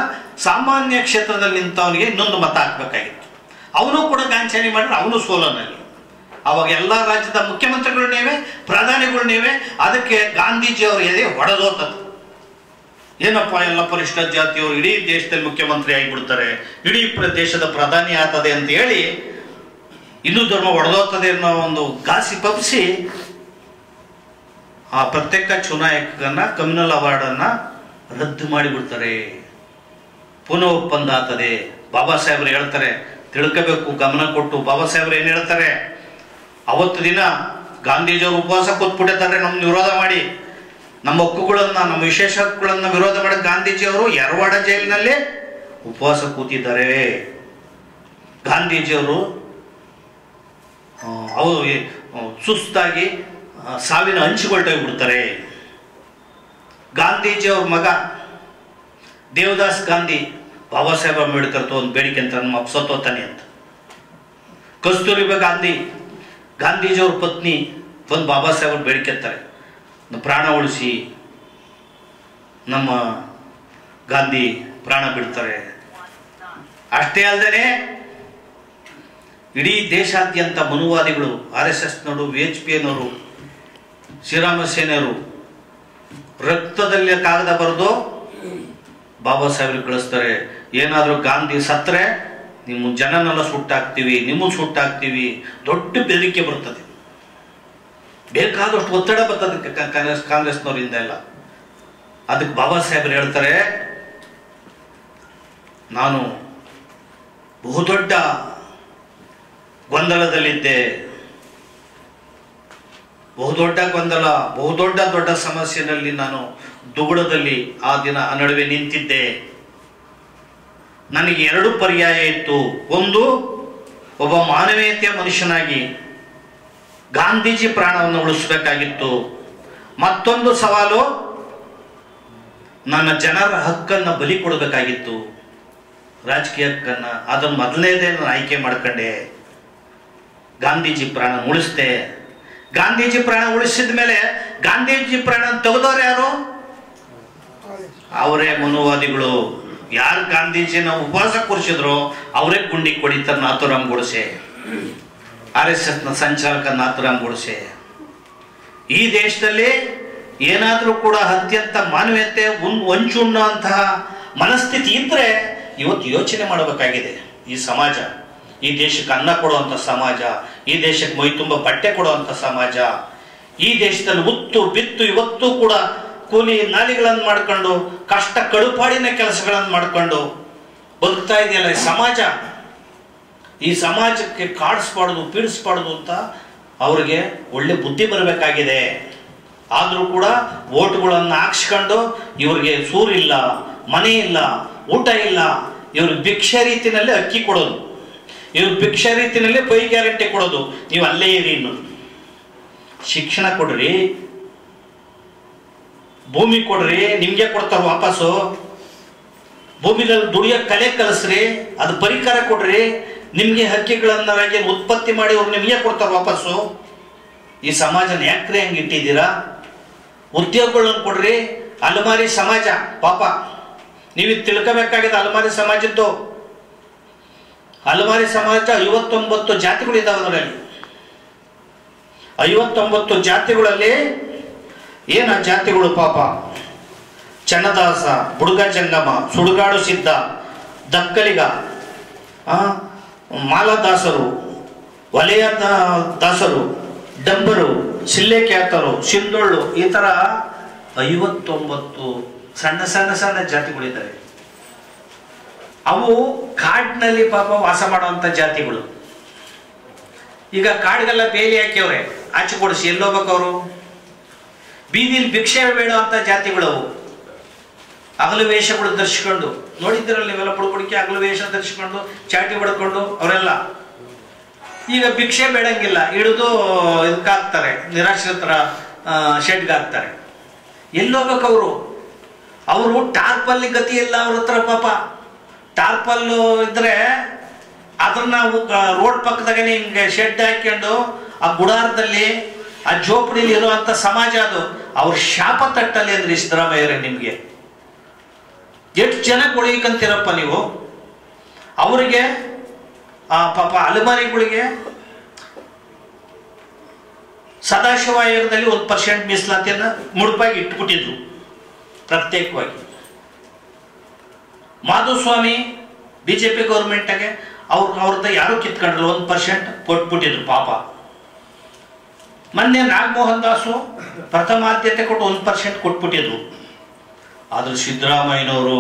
ಸಾಮಾನ್ಯ ಕ್ಷೇತ್ರದಲ್ಲಿ ನಿಂತವನಿಗೆ ಇನ್ನೊಂದು ಮತ ಹಾಕ್ಬೇಕಾಗಿತ್ತು. ಅವನು ಕೂಡ ಗಾಂಚಲಿ ಮಾಡಿದ್ರೆ ಅವನು ಸೋಲನಲ್ಲಿ. ಅವಾಗ ಎಲ್ಲ ರಾಜ್ಯದ ಮುಖ್ಯಮಂತ್ರಿಗಳು ನೀವೇ, ಪ್ರಧಾನಿಗಳು ನೀವೇ. ಅದಕ್ಕೆ ಗಾಂಧೀಜಿ ಅವರು ಎದೆ ಹೊಡೆದೋತದ್ದು. ಏನಪ್ಪ ಎಲ್ಲ ಪರಿಶಿಷ್ಟ ಜಾತಿಯವರು ಇಡೀ ದೇಶದಲ್ಲಿ ಮುಖ್ಯಮಂತ್ರಿ ಆಗಿಬಿಡ್ತಾರೆ, ಇಡೀ ದೇಶದ ಪ್ರಧಾನಿ ಆಗ್ತದೆ ಅಂತ ಹೇಳಿ ಹಿಂದೂ ಧರ್ಮ ಹೊಡೆದೋಗ್ತದೆ ಅನ್ನೋ ಒಂದು ಗಾಸಿ ಪಬ್ಸಿ ಆ ಪ್ರತ್ಯೇಕ ಚುನಾಯಕನ ಕಮ್ಯುನಲ್ ಅವಾರ್ಡನ್ನ ರದ್ದು ಮಾಡಿಬಿಡ್ತಾರೆ. ಪುನಃ ಒಪ್ಪಂದ ಆಗ್ತದೆ. ಬಾಬಾ ಸಾಹೇಬ್ರು ಹೇಳ್ತಾರೆ, ತಿಳ್ಕೋಬೇಕು, ಗಮನ ಕೊಟ್ಟು. ಬಾಬಾ ಸಾಹೇಬ್ರು ಏನ್ ಹೇಳ್ತಾರೆ? ಅವತ್ತು ದಿನ ಗಾಂಧೀಜಿಯವರು ಉಪವಾಸ ಕೂತ್ಬಿಟ್ಟಿದ್ದಾರೆ ನಮ್ಮ ವಿರೋಧ ಮಾಡಿ, ನಮ್ಮ ಹಕ್ಕುಗಳನ್ನ, ನಮ್ಮ ವಿಶೇಷ ಹಕ್ಕುಗಳನ್ನ ವಿರೋಧ ಮಾಡಿ ಗಾಂಧೀಜಿಯವರು ಯರವಾಡ ಜೈಲಿನಲ್ಲಿ ಉಪವಾಸ ಕೂತಿದ್ದಾರೆ. ಗಾಂಧೀಜಿಯವರು ಅವರು ಸುಸ್ತಾಗಿ ಸಾವಿನ ಹಂಚಿಕೊಳ್ಟೋಗ್ಬಿಡ್ತಾರೆ. ಗಾಂಧೀಜಿಯವ್ರ ಮಗ ದೇವದಾಸ್ ಗಾಂಧಿ ಬಾಬಾ ಸಾಹೇಬ್ ಅಂಬೇಡ್ಕರ್ ಒಂದು ಬೇಡಿಕೆ ಅಂತ, ನಮ್ಮ ಸತ್ತೋತಾನೆ ಅಂತ. ಕಸ್ತೂರಿಬಾ ಗಾಂಧೀಜಿಯವ್ರ ಪತ್ನಿ ಬಂದು ಬಾಬಾ ಸಾಹೇಬ್ ಬೇಡಿಕೆ ಎತ್ತಾರೆ, ಪ್ರಾಣ ಉಳಿಸಿ. ನಮ್ಮ ಗಾಂಧಿ ಪ್ರಾಣ ಬಿಡ್ತಾರೆ. ಅಷ್ಟೇ ಅಲ್ಲದೆ ಇಡೀ ದೇಶಾದ್ಯಂತ ಮನುವಾದಿಗಳು, RSSನವರು, VHPನವರು, ಶ್ರೀರಾಮ ಸೇನೆಯವರು ರಕ್ತದಲ್ಲಿ ಕಾಗದ ಬರೆದು ಬಾಬಾ ಸಾಹೇಬ್ರಿಗೆ ಕಳಿಸ್ತಾರೆ. ಏನಾದರೂ ಗಾಂಧಿ ಸತ್ತರೆ ನಿಮ್ಮ ಜನನೆಲ್ಲ ಸುಟ್ಟಾಕ್ತೀವಿ, ನಿಮ್ಮನ್ನು ಸುಟ್ಟಾಕ್ತೀವಿ, ದೊಡ್ಡ ಬೆದರಿಕೆ ಬರ್ತದೆ. ಬೇಕಾದಷ್ಟು ಒತ್ತಡ ಬರ್ತದೆ ಕಾಂಗ್ರೆಸ್ನವರಿಂದ ಎಲ್ಲ. ಅದಕ್ಕೆ ಬಾಬಾ ಸಾಹೇಬರು ಹೇಳ್ತಾರೆ, ನಾನು ಬಹುದೊಡ್ಡ ಗೊಂದಲದಲ್ಲಿದ್ದೆ, ಬಹುದೊಡ್ಡ ಗೊಂದಲ, ದೊಡ್ಡ ಸಮಸ್ಯೆಯಲ್ಲಿ ನಾನು ದುಗುಡದಲ್ಲಿ ಆ ದಿನ ಆ ನಡುವೆ ನಿಂತಿದ್ದೆ. ನನಗೆ 2 ಪರ್ಯಾಯ ಇತ್ತು. ಒಂದು, ಒಬ್ಬ ಮಾನವೀಯತೆಯ ಮನುಷ್ಯನಾಗಿ ಗಾಂಧೀಜಿ ಪ್ರಾಣವನ್ನು ಉಳಿಸಬೇಕಾಗಿತ್ತು. ಮತ್ತೊಂದು ಸವಾಲು, ನನ್ನ ಜನರ ಹಕ್ಕನ್ನು ಬಲಿ ಕೊಡಬೇಕಾಗಿತ್ತು, ರಾಜಕೀಯ ಹಕ್ಕನ್ನು. ಅದನ್ನು ಮೊದಲನೇದೇ ನಾನು ಆಯ್ಕೆ ಮಾಡ್ಕೊಂಡೆ. ಗಾಂಧೀಜಿ ಪ್ರಾಣ ಉಳಿಸ್ದೆ. ಗಾಂಧೀಜಿ ಪ್ರಾಣ ಉಳಿಸಿದ ಮೇಲೆ ಗಾಂಧೀಜಿ ಪ್ರಾಣ ತೆಗೆದವ್ರು ಯಾರು? ಅವರೇ ಮನುವಾದಿಗಳು. ಯಾರು ಗಾಂಧೀಜಿನ ಉಪವಾಸ ಕೂರಿಸಿದ್ರು ಅವರೇ ಗುಂಡಿ ಕೊಡಿತಾರೆ ನಾಥೂರಾಮ್ ಗೋಡ್ಸೆ, RSSನ ಸಂಚಾಲಕ ನಾಥೂರಾಮ್ ಗೋಡ್ಸೆ. ಈ ದೇಶದಲ್ಲಿ ಏನಾದರೂ ಕೂಡ ಅತ್ಯಂತ ಮಾನವೀಯತೆ ವಂಚುಣ್ಣಂತಹ ಮನಸ್ಥಿತಿ ಇದ್ರೆ ಇವತ್ತು ಯೋಚನೆ ಮಾಡಬೇಕಾಗಿದೆ. ಈ ಸಮಾಜ, ಈ ದೇಶಕ್ಕೆ ಅನ್ನ ಕೊಡುವಂಥ ಸಮಾಜ, ಈ ದೇಶಕ್ಕೆ ಮೈ ತುಂಬ ಬಟ್ಟೆ ಕೊಡುವಂಥ ಸಮಾಜ, ಈ ದೇಶದಲ್ಲಿ ಉತ್ತು ಬಿತ್ತು ಇವತ್ತು ಕೂಡ ಕೂಲಿ ನಾಲಿಗಳನ್ನು ಮಾಡ್ಕೊಂಡು ಕಷ್ಟ ಕಡುಪಾಡಿನ ಕೆಲಸಗಳನ್ನು ಮಾಡ್ಕೊಂಡು ಬದುಕ್ತಾ ಇದೆಯಲ್ಲ ಈ ಸಮಾಜ. ಈ ಸಮಾಜಕ್ಕೆ ಕಾಡಿಸ್ಬಾರ್ದು, ಪೀಡಿಸ್ಬಾರ್ದು ಅಂತ ಅವ್ರಿಗೆ ಒಳ್ಳೆ ಬುದ್ಧಿ ಬರಬೇಕಾಗಿದೆ. ಆದರೂ ಕೂಡ ಓಟ್ಗಳನ್ನು ಹಾಕ್ಸ್ಕೊಂಡು ಇವ್ರಿಗೆ ಸೂರಿಲ್ಲ, ಮನೆ ಇಲ್ಲ, ಊಟ ಇಲ್ಲ, ಇವ್ರಿಗೆ ಭಿಕ್ಷೆ ರೀತಿಯಲ್ಲಿ ಅಕ್ಕಿ ಕೊಡೋದು, ಇವ್ರಿಗೆ ಭಿಕ್ಷೆ ರೀತಿಯಲ್ಲಿ ಪೈ ಗ್ಯಾರಂಟಿ ಕೊಡೋದು. ನೀವು ಅಲ್ಲೇ ಇರಿ, ಇನ್ನು ಶಿಕ್ಷಣ ಕೊಡ್ರಿ, ಭೂಮಿ ಕೊಡ್ರಿ, ನಿಮ್ಗೆ ಕೊಡ್ತಾರ ವಾಪಸ್ಸು. ಭೂಮಿನಲ್ಲಿ ದುಡಿಯೋ ಕಲೆ ಕಲಿಸ್ರಿ, ಅದು ಪರಿಕರ ಕೊಡ್ರಿ, ನಿಮ್ಗೆ ಹಕ್ಕಿಗಳನ್ನ ಉತ್ಪತ್ತಿ ಮಾಡಿ ಅವ್ರು ನಿಮ್ಗೆ ಕೊಡ್ತಾರ ವಾಪಸ್ಸು. ಈ ಸಮಾಜನ ಯಾಕ್ರಿ ಹಂಗೆ ಇಟ್ಟಿದ್ದೀರಾ? ಉದ್ಯೋಗಗಳನ್ನು ಕೊಡ್ರಿ. ಅಲಮಾರಿ ಸಮಾಜ ಪಾಪ, ನೀವು ತಿಳ್ಕೋಬೇಕಾಗಿದೆ. ಅಲಮಾರಿ ಸಮಾಜದ್ದು, ಅಲಮಾರಿ ಸಮಾಜ 59 ಜಾತಿಗಳಿದ್ದಾವೆ. ಅದರಲ್ಲಿ 59 ಜಾತಿಗಳಲ್ಲಿ ಏನ ಜಾತಿಗಳು ಪಾಪ? ಚನ್ನದಾಸ, ಬುಡುಗ ಜಂಗಮ, ಸುಡುಗಾಡು ಸಿದ್ಧ, ದಕ್ಕಲಿಗ, ಮಾಲದಾಸರು, ವಲಯ ದಾಸರು, ಡಂಬರು, ಸಿಲ್ಲೆಕ್ಯಾತರು, ಸಿಂಧೊಳ್ಳು, ಈ ಥರ 59 ಸಣ್ಣ ಸಣ್ಣ ಸಣ್ಣ ಜಾತಿಗಳಿದ್ದಾವೆ. ಅವು ಕಾಡಿನಲ್ಲಿ ಪಾಪ ವಾಸ ಮಾಡುವಂಥ ಜಾತಿಗಳು. ಈಗ ಕಾಡಿಗೆಲ್ಲ ಬೇಲಿ ಹಾಕಿಯವ್ರೆ, ಆಚೆ ಕೊಡಿಸಿ ಎಲ್ಲೋಗ್ಬೇಕವರು? ಬೀದಿಲಿ ಭಿಕ್ಷೆ ಬೇಡುವಂಥ ಜಾತಿಗಳವು. ಹಗಲು ವೇಷಗಳು ಧರಿಸ್ಕೊಂಡು ನೋಡಿದ್ದೀರಲ್ಲ ನೀವೆಲ್ಲ, ಬುಡುಬುಡಿಕೆ ಹಗಲು ವೇಷ ಧರಿಸ್ಕೊಂಡು ಚಾಟಿ ಬಡ್ಕೊಂಡು ಅವರೆಲ್ಲ ಈಗ ಭಿಕ್ಷೆ ಬೇಡಂಗಿಲ್ಲ, ಹಿಡಿದು ಇದಕ್ಕಾಗ್ತಾರೆ, ನಿರಾಶ್ರಿತರ ಶೆಡ್ಗೆ ಹಾಕ್ತಾರೆ. ಎಲ್ಲೋಗ್ಬೇಕು ಅವರು? ಅವರು ಟಾರ್ಪಲ್ಲಿ ಗತಿ ಇಲ್ಲ ಅವ್ರ ಹತ್ರ ಪಾಪ. ಟಾರ್ಪಲ್ಲು ಇದ್ರೆ ಅದನ್ನ ರೋಡ್ ಪಕ್ಕದಾಗನೇ ಹಿಂಗೆ ಶೆಡ್ ಹಾಕ್ಕೊಂಡು ಆ ಗುಡಾರದಲ್ಲಿ ಆ ಜೋಪಡಿಲಿ ಇರುವಂತ ಸಮಾಜ ಅದು. ಅವ್ರ ಶಾಪ ತಟ್ಟಲ್ಲಿ ಅಂದ್ರಿ ಸಿದ್ದರಾಮಯ್ಯರೇ, ನಿಮ್ಗೆ ಎಷ್ಟು ಜನ ಉಳಿಕಂತೀರಪ್ಪ ನೀವು? ಅವರಿಗೆ ಆ ಪಾಪ ಅಲೆಮಾರಿಗಳಿಗೆ ಸದಾಶಿವ ಆಯೋಗದಲ್ಲಿ 1% ಮೀಸಲಾತಿಯನ್ನ ಮುಡುಪಾಗಿ ಇಟ್ಬಿಟ್ಟಿದ್ರು ಪ್ರತ್ಯೇಕವಾಗಿ. ಮಾಧುಸ್ವಾಮಿ ಬಿಜೆಪಿ ಗೌರ್ಮೆಂಟ್ಗೆ ಅವ್ರದ್ದು ಯಾರು ಕಿತ್ಕೊಂಡ್ರಲ್ಲ, 1% ಕೊಟ್ಬಿಟ್ಟಿದ್ರು ಪಾಪ. ಮೊನ್ನೆ ನಾಗಮೋಹನ್ ದಾಸು ಪ್ರಥಮ ಆದ್ಯತೆ ಕೊಟ್ಟು 1% ಕೊಟ್ಬಿಟ್ಟಿದ್ರು. ಆದ್ರೆ ಸಿದ್ದರಾಮಯ್ಯನವರು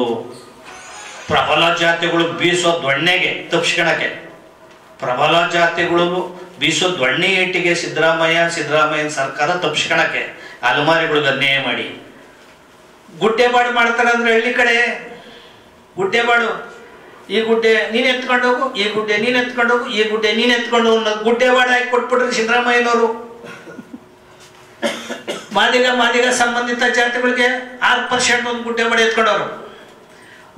ಪ್ರಬಲ ಜಾತಿಗಳು ಬೀಸೋ ದೊಣ್ಣೆಗೆ ತಪ್ಪಿಸ್ಕೊಳಕ್ಕೆ, ಪ್ರಬಲ ಜಾತಿಗಳು ಬೀಸೋ ದೊಣ್ಣೆ ಏಟಿಗೆ ಸಿದ್ದರಾಮಯ್ಯನ ಸರ್ಕಾರ ತಪ್ಪಿಸ್ಕೊಳಕ್ಕೆ ಅಲಮಾರಿಗಳಿಗೆ ಅನ್ಯಾಯ ಮಾಡಿ ಗುಡ್ಡೆಬಾಡು ಮಾಡ್ತಾರೆ. ಅಂದ್ರೆ ಹಳ್ಳಿ ಕಡೆ ಗುಡ್ಡೆಬಾಡು, ಈ ಗುಡ್ಡೆ ನೀನ್ ಎತ್ಕೊಂಡು ಹೋಗು, ಈ ಗುಡ್ಡೆ ನೀನ್ ಎತ್ಕೊಂಡು ಹೋಗು, ಈ ಗುಡ್ಡೆ ನೀನ್ ಎತ್ಕೊಂಡು ಹೋಗು, ಗುಡ್ಡೆಬಾಡು ಹಾಕಿ ಕೊಟ್ಬಿಟ್ರಿ ಸಿದ್ದರಾಮಯ್ಯನವರು. ಮಾದಿಗ ಸಂಬಂಧಿತ ಜಾತಿಗಳಿಗೆ 6% ಒಂದು ಗುಡ್ಡೆಬಾಡು ಎತ್ಕೊಂಡವ್ರು.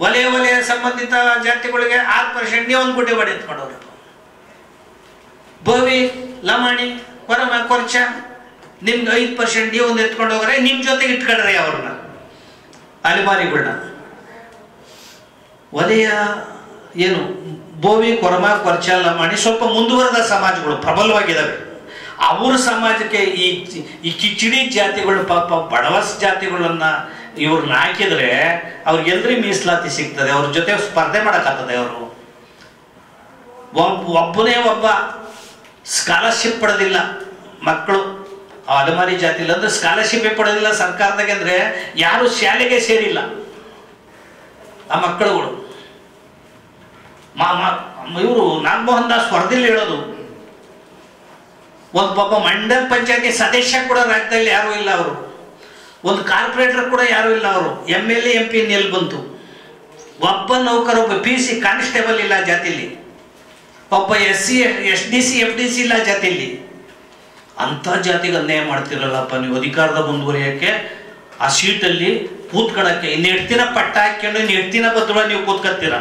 ವಲಯ ಸಂಬಂಧಿತ ಜಾತಿಗಳಿಗೆ 6% ನೀವು ಒಂದು ಗುಡ್ಡೆಬಾಡು ಎತ್ಕೊಂಡವ್ರು. ಬೋವಿ, ಲಮಾಣಿ, ಕೊರಮ, ಕೊರ್ಚ ನಿಮ್ಗೆ 5% ನೀವು ಒಂದು ಎತ್ಕೊಂಡು ಹೋಗ್ರೆ, ನಿಮ್ ಜೊತೆಗೆ ಇಟ್ಕೊಂಡ್ರೆ ಅವ್ರನ್ನ ಅಲೆಮಾರಿಗಳನ್ನ. ವಲಯ ಏನು ಬೋವಿ, ಕೊರಮ, ಕೊರ್ಚ, ಲಮಾಣಿ ಸ್ವಲ್ಪ ಮುಂದುವರೆದ ಸಮಾಜಗಳು ಪ್ರಬಲವಾಗಿದ್ದಾವೆ. ಅವ್ರ ಸಮಾಜಕ್ಕೆ ಈ ಕಿಚಡಿ ಜಾತಿಗಳು ಪಾಪ ಬಡವಸ್ ಜಾತಿಗಳನ್ನ ಇವ್ರನ್ನ ಹಾಕಿದ್ರೆ ಅವ್ರಿಗೆಲ್ರಿ ಮೀಸಲಾತಿ ಸಿಗ್ತದೆ, ಅವ್ರ ಜೊತೆ ಸ್ಪರ್ಧೆ ಮಾಡಕ್ಕಾಗ್ತದೆ. ಅವರು ಒಬ್ಬನೇ ಒಬ್ಬ ಸ್ಕಾಲರ್ಶಿಪ್ ಪಡೆದಿಲ್ಲ ಮಕ್ಕಳು ಅಲೆಮಾರಿ ಜಾತಿ ಇಲ್ಲ ಅಂದ್ರೆ ಸ್ಕಾಲರ್ಶಿಪ್ ಪಡೆದಿಲ್ಲ ಸರ್ಕಾರದಾಗ ಅಂದ್ರೆ ಯಾರು ಶಾಲೆಗೆ ಸೇರಿಲ್ಲ ಆ ಮಕ್ಕಳುಗಳು. ಇವರು ನಾಗಮೋಹನ್ ದಾಸ್ ವರದಿಯಲ್ಲಿ ಹೇಳೋದು, ಒಬ್ಬ ಮಂಡಲ ಪಂಚಾಯತಿ ಸದಸ್ಯ ಕೂಡ ರಾಜ್ಯದಲ್ಲಿ ಯಾರೂ ಇಲ್ಲ, ಅವರು ಒಂದು ಕಾರ್ಪೊರೇಟರ್ ಕೂಡ ಯಾರೂ ಇಲ್ಲ, ಅವರು MLA MP ಎಲ್ಲಿ ಬಂತು? ಒಬ್ಬ ನೌಕರ, ಒಬ್ಬ PC ಕಾನ್ಸ್ಟೇಬಲ್ ಇಲ್ಲ ಜಾತಿಲಿ, ಒಬ್ಬ SC SDC FDC ಇಲ್ಲ ಜಾತಿಲಿ. ಅಂಥ ಜಾತಿಗೆ ಅನ್ಯಾಯ ಮಾಡ್ತಿರಲ್ಲಪ್ಪ ನೀವು ಅಧಿಕಾರದ ಮುಂದುವರಿಯೋಕ್ಕೆ, ಆ ಸೀಟಲ್ಲಿ ಕೂತ್ಕೊಳ್ಳೋಕ್ಕೆ. ಇನ್ನು ಎಷ್ಟು ದಿನ ಪಟ್ಟ ಹಾಕ್ಕೊಂಡು ಇನ್ನು ಎಷ್ಟು ದಿನ ಬದ್ಧವಾಗಿ ನೀವು ಕೂತ್ಕೊತೀರ?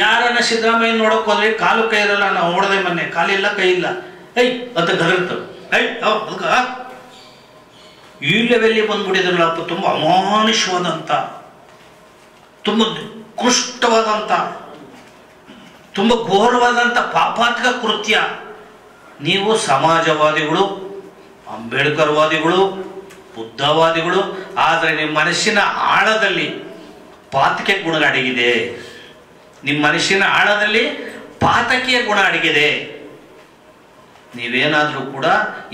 ಯಾರನ್ನ ಸಿದ್ದರಾಮಯ್ಯ ನೋಡೋಕೆ ಹೋದ್ರೆ ಕಾಲು ಕೈ ಇರಲ್ಲ. ನಾವು ನೋಡದೆ ಮೊನ್ನೆ, ಕಾಲಿಲ್ಲ ಕೈ ಇಲ್ಲ, ಐ ಅಂತ ಗದರ್ತವೆ. ಈ ಲೆವೆಲ್ಲಿ ಬಂದ್ಬಿಟ್ಟಿದ್ರಲ್ಲಪ್ಪ. ತುಂಬ ಅಮಾನುಷವಾದಂಥ, ತುಂಬ ನಿಕೃಷ್ಟವಾದಂಥ, ತುಂಬ ಘೋರವಾದಂಥ ಪಾಪಾತ್ಮಕ ಕೃತ್ಯ. ನೀವು ಸಮಾಜವಾದಿಗಳು, ಅಂಬೇಡ್ಕರ್ವಾದಿಗಳು, ಬುದ್ಧವಾದಿಗಳು, ಆದರೆ ನಿಮ್ಮ ಮನಸ್ಸಿನ ಆಳದಲ್ಲಿ ಪಾತಕೆ ಗುಣ ಅಡಗಿದೆ. ನಿಮ್ಮ ಮನಸ್ಸಿನ ಆಳದಲ್ಲಿ ಪಾತಕಿಯ ಗುಣ ಅಡಗಿದೆ. ನೀವೇನಾದರೂ ಕೂಡ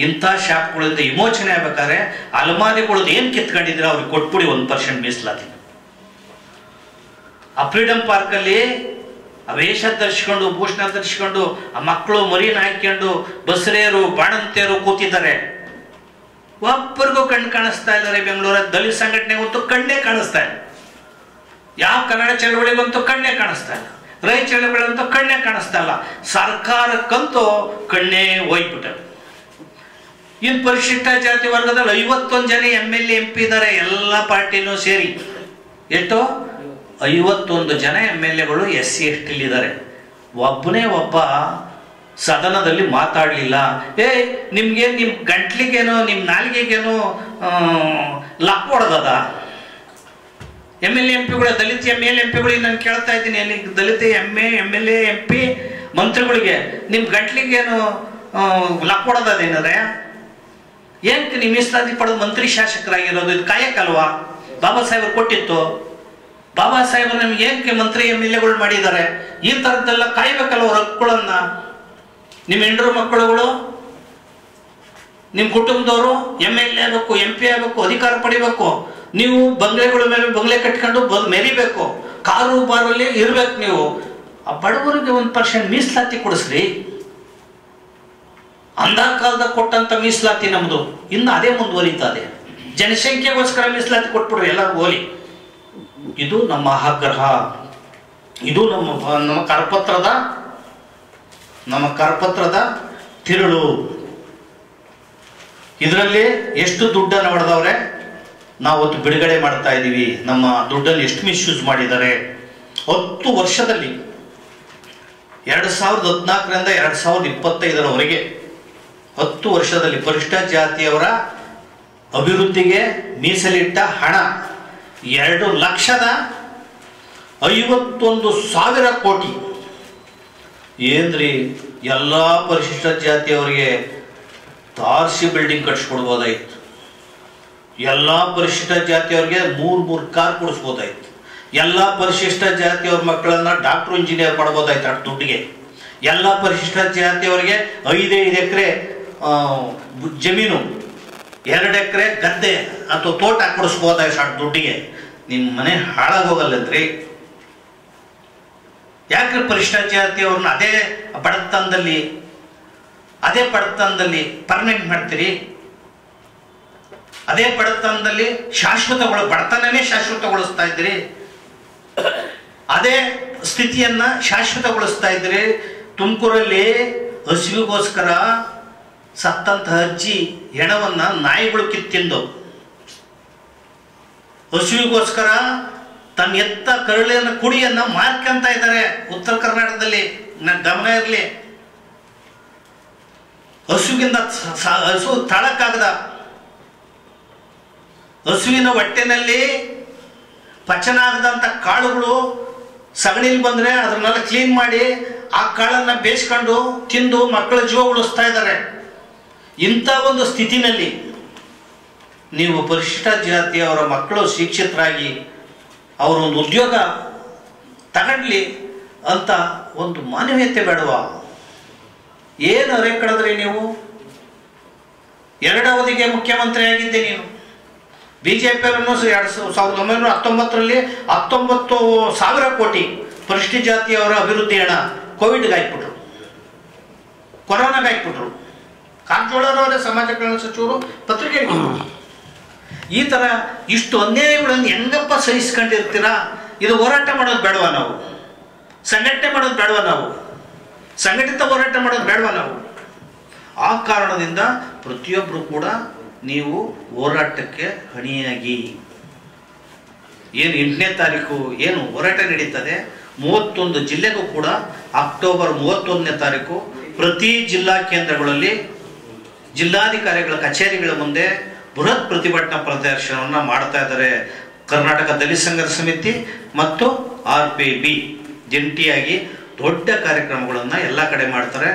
ಇಂಥ ಶಾಪ್ಗಳಿಂದ ವಿಮೋಚನೆ ಆಗ್ಬೇಕಾದ್ರೆ ಅಲಮಾರಿಗಳದ್ದು ಏನು ಕಿತ್ಕೊಂಡಿದ್ರೆ ಅವ್ರಿಗೆ ಕೊಟ್ಬಿಡಿ 1% ಮೀಸಲಾತಿ. ಆ ಫ್ರೀಡಮ್ ಪಾರ್ಕಲ್ಲಿ ವೇಷ ಧರಿಸ್ಕೊಂಡು, ಭೂಷಣ ಧರಿಸ್ಕೊಂಡು, ಆ ಮಕ್ಕಳು ಮರಿನ ಹಾಕ್ಕೊಂಡು ಬಸರೇರು ಬಾಣಂತಿಯರು ಕೂತಿದ್ದಾರೆ. ಒಬ್ಬರಿಗೂ ಕಣ್ಣು ಕಾಣಿಸ್ತಾ ಇದ್ದಾರೆ. ಬೆಂಗಳೂರ ದಲಿತ ಸಂಘಟನೆಗಂತೂ ಕಣ್ಣೇ ಕಾಣಿಸ್ತಾ ಇಲ್ಲ. ಯಾವ ಕನ್ನಡ ಚಳವಳಿಗಂತೂ ಕಣ್ಣೇ ಕಾಣಿಸ್ತಾ ಇಲ್ಲ. ರೈತ ಚಳವಳಿಗಂತೂ ಕಣ್ಣೇ ಕಾಣಿಸ್ತಾ ಇಲ್ಲ. ಸರ್ಕಾರಕ್ಕಂತೂ ಕಣ್ಣೇ ಹೋಗ್ಬಿಟ್ಟರು. ಇನ್ನು ಪರಿಶಿಷ್ಟ ಜಾತಿ ವರ್ಗದಲ್ಲಿ 51 ಜನ MLA MP ಇದ್ದಾರೆ, ಎಲ್ಲ ಪಾರ್ಟಿನೂ ಸೇರಿ. ಎಷ್ಟು? 51 ಜನ MLAಗಳು SC ST ಇದ್ದಾರೆ. ಒಬ್ಬನೇ ಒಬ್ಬ ಸದನದಲ್ಲಿ ಮಾತಾಡಲಿಲ್ಲ. ನಿಮ್ಗೆ ನಿಮ್ಮ ಗಂಟ್ಲಿಗೇನೋ ನಿಮ್ಮ ನಾಲಿಗೆಗೇನೋ ಲಕ್ ಹೊಡೆದದ? MLA MP ಗಳು, ದಲಿತ MLA MP ಗಳಿಗೆ ನಾನು ಕೇಳ್ತಾ ಇದ್ದೀನಿ, ಅಲ್ಲಿ ದಲಿತ MLA MP ಮಂತ್ರಿಗಳಿಗೆ ನಿಮ್ಮ ಗಂಟ್ಲಿಗೇನು ಲಕ್ ಹೊಡೆದೇನಾರೆ? ಏನಕ್ಕೆ ನೀವು ಮೀಸಲಾತಿ ಪಡೆದು ಮಂತ್ರಿ ಶಾಸಕರಾಗಿರೋದು? ಇದು ಕಾಯಕಲ್ವಾ? ಬಾಬಾ ಸಾಹೇಬರು ಕೊಟ್ಟಿತ್ತು. ಬಾಬಾ ಸಾಹೇಬರು ನಿಮ್ಗೆ ಏನಕ್ಕೆ ಮಂತ್ರಿ MLAಗಳು ಮಾಡಿದ್ದಾರೆ? ಈ ಥರದ್ದೆಲ್ಲ ಕಾಯ್ಬೇಕಲ್ಲ ಅವ್ರ ಹಕ್ಕುಗಳನ್ನ. ನಿಮ್ಮ ಹೆಂಡರು ಮಕ್ಕಳುಗಳು, ನಿಮ್ಮ ಕುಟುಂಬದವರು MLA ಆಗಬೇಕು, MP ಆಗಬೇಕು, ಅಧಿಕಾರ ಪಡಿಬೇಕು. ನೀವು ಬಂಗ್ಲೆಗಳ ಮೇಲೆ ಬಂಗ್ಲೆ ಕಟ್ಕೊಂಡು ಮೆರಿಬೇಕು, ಕಾರು ಬಾರಲ್ಲಿ ಇರ್ಬೇಕು. ನೀವು ಆ ಬಡವರಿಗೆ 1% ಮೀಸಲಾತಿ ಕೊಡಿಸ್ರಿ. ಅಂಧ ಕಾಲದಾಗ ಕೊಟ್ಟಂತ ಮೀಸಲಾತಿ ನಮ್ದು ಇನ್ನು ಅದೇ ಮುಂದುವರಿತದೆ. ಜನಸಂಖ್ಯೆಗೋಸ್ಕರ ಮೀಸಲಾತಿ ಕೊಟ್ಬಿಡ್ರಿ ಎಲ್ಲರೂ ಹೋಲಿ. ಇದು ನಮ್ಮ ಆಗ್ರಹ. ಇದು ನಮ್ಮ ಕರಪತ್ರದ ತಿರುಳು. ಇದರಲ್ಲಿ ಎಷ್ಟು ದುಡ್ಡನ್ನು ಹೊಡೆದವ್ರೆ, ನಾವು ಬಿಡುಗಡೆ ಮಾಡ್ತಾ ಇದ್ದೀವಿ. ನಮ್ಮ ದುಡ್ಡನ್ನು ಎಷ್ಟು ಮಿಸ್ಯೂಸ್ ಮಾಡಿದ್ದಾರೆ. 10 ವರ್ಷದಲ್ಲಿ 2014ರಿಂದ 2025ರವರೆಗೆ 10 ವರ್ಷದಲ್ಲಿ ಪರಿಶಿಷ್ಟ ಜಾತಿಯವರ ಅಭಿವೃದ್ಧಿಗೆ ಮೀಸಲಿಟ್ಟ ಹಣ 2,51,000 ಕೋಟಿ. ಏನ್ರಿ, ಎಲ್ಲ ಪರಿಶಿಷ್ಟ ಜಾತಿಯವರಿಗೆ ತಾರಸಿ ಬಿಲ್ಡಿಂಗ್ ಕಟ್ಸ್ಕೊಡ್ಬೋದಾಯ್ತು. ಎಲ್ಲ ಪರಿಶಿಷ್ಟ ಜಾತಿಯವ್ರಿಗೆ 3 ಕಾರ್ ಕೊಡಿಸ್ಬೋದಾಯ್ತು. ಎಲ್ಲ ಪರಿಶಿಷ್ಟ ಜಾತಿಯವ್ರ ಮಕ್ಕಳನ್ನ ಡಾಕ್ಟರ್ ಇಂಜಿನಿಯರ್ ಮಾಡ್ಬೋದಾಯ್ತು ಅಷ್ಟು ದುಡ್ಡಿಗೆ. ಎಲ್ಲ ಪರಿಶಿಷ್ಟ ಜಾತಿಯವರಿಗೆ 5 ಎಕರೆ ಜಮೀನು, 2 ಎಕರೆ ಗದ್ದೆ ಅಥವಾ ತೋಟ ಕೊಡಿಸ್ಬೋದಾಯ್ತು ಅಷ್ಟು ದುಡ್ಡಿಗೆ. ನಿಮ್ಮ ಮನೆ ಹಾಳಾಗೋಗಲ್ಲಂದ್ರಿ. ಯಾಕ್ರೆ ಪರಿಶಿಷ್ಟ ಜಾತಿಯವ್ರನ್ನ ಅದೇ ಬಡತನದಲ್ಲಿ ಪರ್ಮನೆಂಟ್ ಮಾಡ್ತೀರಿ? ಅದೇ ಬಡತನದಲ್ಲಿ ಬಡತನನೇ ಶಾಶ್ವತಗೊಳಿಸ್ತಾ ಇದ್ದೀರಿ. ಅದೇ ಸ್ಥಿತಿಯನ್ನ ಶಾಶ್ವತಗೊಳಿಸ್ತಾ ಇದ್ದೀರಿ. ತುಮಕೂರಲ್ಲಿ ಹಸಿವಿಗೋಸ್ಕರ ಸತ್ತಂತ ಅಜ್ಜಿ ಹೆಣವನ್ನ ನಾಯಿಗಳು ಕಿತ್ತಿಂದು, ಹಸಿವಿಗೋಸ್ಕರ ತನ್ನ ಎತ್ತ ಕರಳಿನ ಕುಡಿಯನ್ನ ಮಾರ್ಕಂತ ಇದ್ದಾರೆ ಉತ್ತರ ಕರ್ನಾಟಕದಲ್ಲಿ. ಗಮನ ಇರಲಿ. ಹಸು ತಳಕ್ಕಾಗದ ಹಸುವಿನ ಹೊಟ್ಟೆನಲ್ಲಿ ಪಚನ ಆಗದಂಥ ಕಾಳುಗಳು ಸಗಣಿಲಿ ಬಂದರೆ ಅದನ್ನೆಲ್ಲ ಕ್ಲೀನ್ ಮಾಡಿ ಆ ಕಾಳನ್ನು ಬೇಯಿಸ್ಕೊಂಡು ತಿಂದು ಮಕ್ಕಳ ಜೀವ ಉಳಿಸ್ತಾ ಇದ್ದಾರೆ. ಇಂಥ ಒಂದು ಸ್ಥಿತಿನಲ್ಲಿ ನೀವು ಪರಿಶಿಷ್ಟ ಜಾತಿಯವರ ಮಕ್ಕಳು ಶಿಕ್ಷಿತರಾಗಿ ಅವರೊಂದು ಉದ್ಯೋಗ ತಗೊಳ್ಳಿ ಅಂತ ಒಂದು ಮಾನವೀಯತೆ ಬೇಡವಾ? ಏನು ಅರೆ ಕಳೆದ್ರಿ ನೀವು? 2 ಅವಧಿಗೆ ಮುಖ್ಯಮಂತ್ರಿ ಆಗಿದ್ದೆ ನೀನು. ಬಿಜೆಪಿಯವರನ್ನು 1919ರಲ್ಲಿ 19,000 ಕೋಟಿ ಪರಿಶಿಷ್ಟ ಜಾತಿಯವರ ಅಭಿವೃದ್ಧಿ ಹಣ ಕೋವಿಡ್ಗೆ ಹಾಕ್ಬಿಟ್ರು, ಕೊರೋನಾಗೆ ಹಾಕ್ಬಿಟ್ರು. ಕಾರಜೋಳರವರೇ ಸಮಾಜ ಕಲ್ಯಾಣ ಸಚಿವರು ಪತ್ರಿಕೆ. ಈ ಥರ ಇಷ್ಟು ಅನ್ಯಾಯಗಳನ್ನು ಹೆಂಗಪ್ಪ ಸಹಿಸ್ಕೊಂಡಿರ್ತೀರಾ? ಇದು ಹೋರಾಟ ಮಾಡೋದು ಬೇಡವಾ ನಾವು? ಸಂಘಟನೆ ಮಾಡೋದು ಬೇಡವಾ ನಾವು? ಸಂಘಟಿತ ಹೋರಾಟ ಮಾಡೋದು ಬೇಡವಾ ನಾವು? ಆ ಕಾರಣದಿಂದ ಪ್ರತಿಯೊಬ್ಬರು ಕೂಡ ನೀವು ಹೋರಾಟಕ್ಕೆ ಹಣಿಯಾಗಿ. ಏನು 8ನೇ ತಾರೀಕು ಏನು ಹೋರಾಟ ನಡೀತದೆ, 31 ಜಿಲ್ಲೆಗೂ ಕೂಡ ಅಕ್ಟೋಬರ್ 31ನೇ ತಾರೀಕು ಪ್ರತಿ ಜಿಲ್ಲಾ ಕೇಂದ್ರಗಳಲ್ಲಿ ಜಿಲ್ಲಾಧಿಕಾರಿಗಳ ಕಚೇರಿಗಳ ಮುಂದೆ ಬೃಹತ್ ಪ್ರತಿಭಟನಾ ಪ್ರದರ್ಶನವನ್ನು ಮಾಡ್ತಾ ಇದ್ದಾರೆ. ಕರ್ನಾಟಕ ದಲಿತ ಸಂಘರ್ಷ ಸಮಿತಿ ಮತ್ತು RPB ಜಂಟಿಯಾಗಿ ದೊಡ್ಡ ಕಾರ್ಯಕ್ರಮಗಳನ್ನು ಎಲ್ಲ ಕಡೆ ಮಾಡ್ತಾರೆ.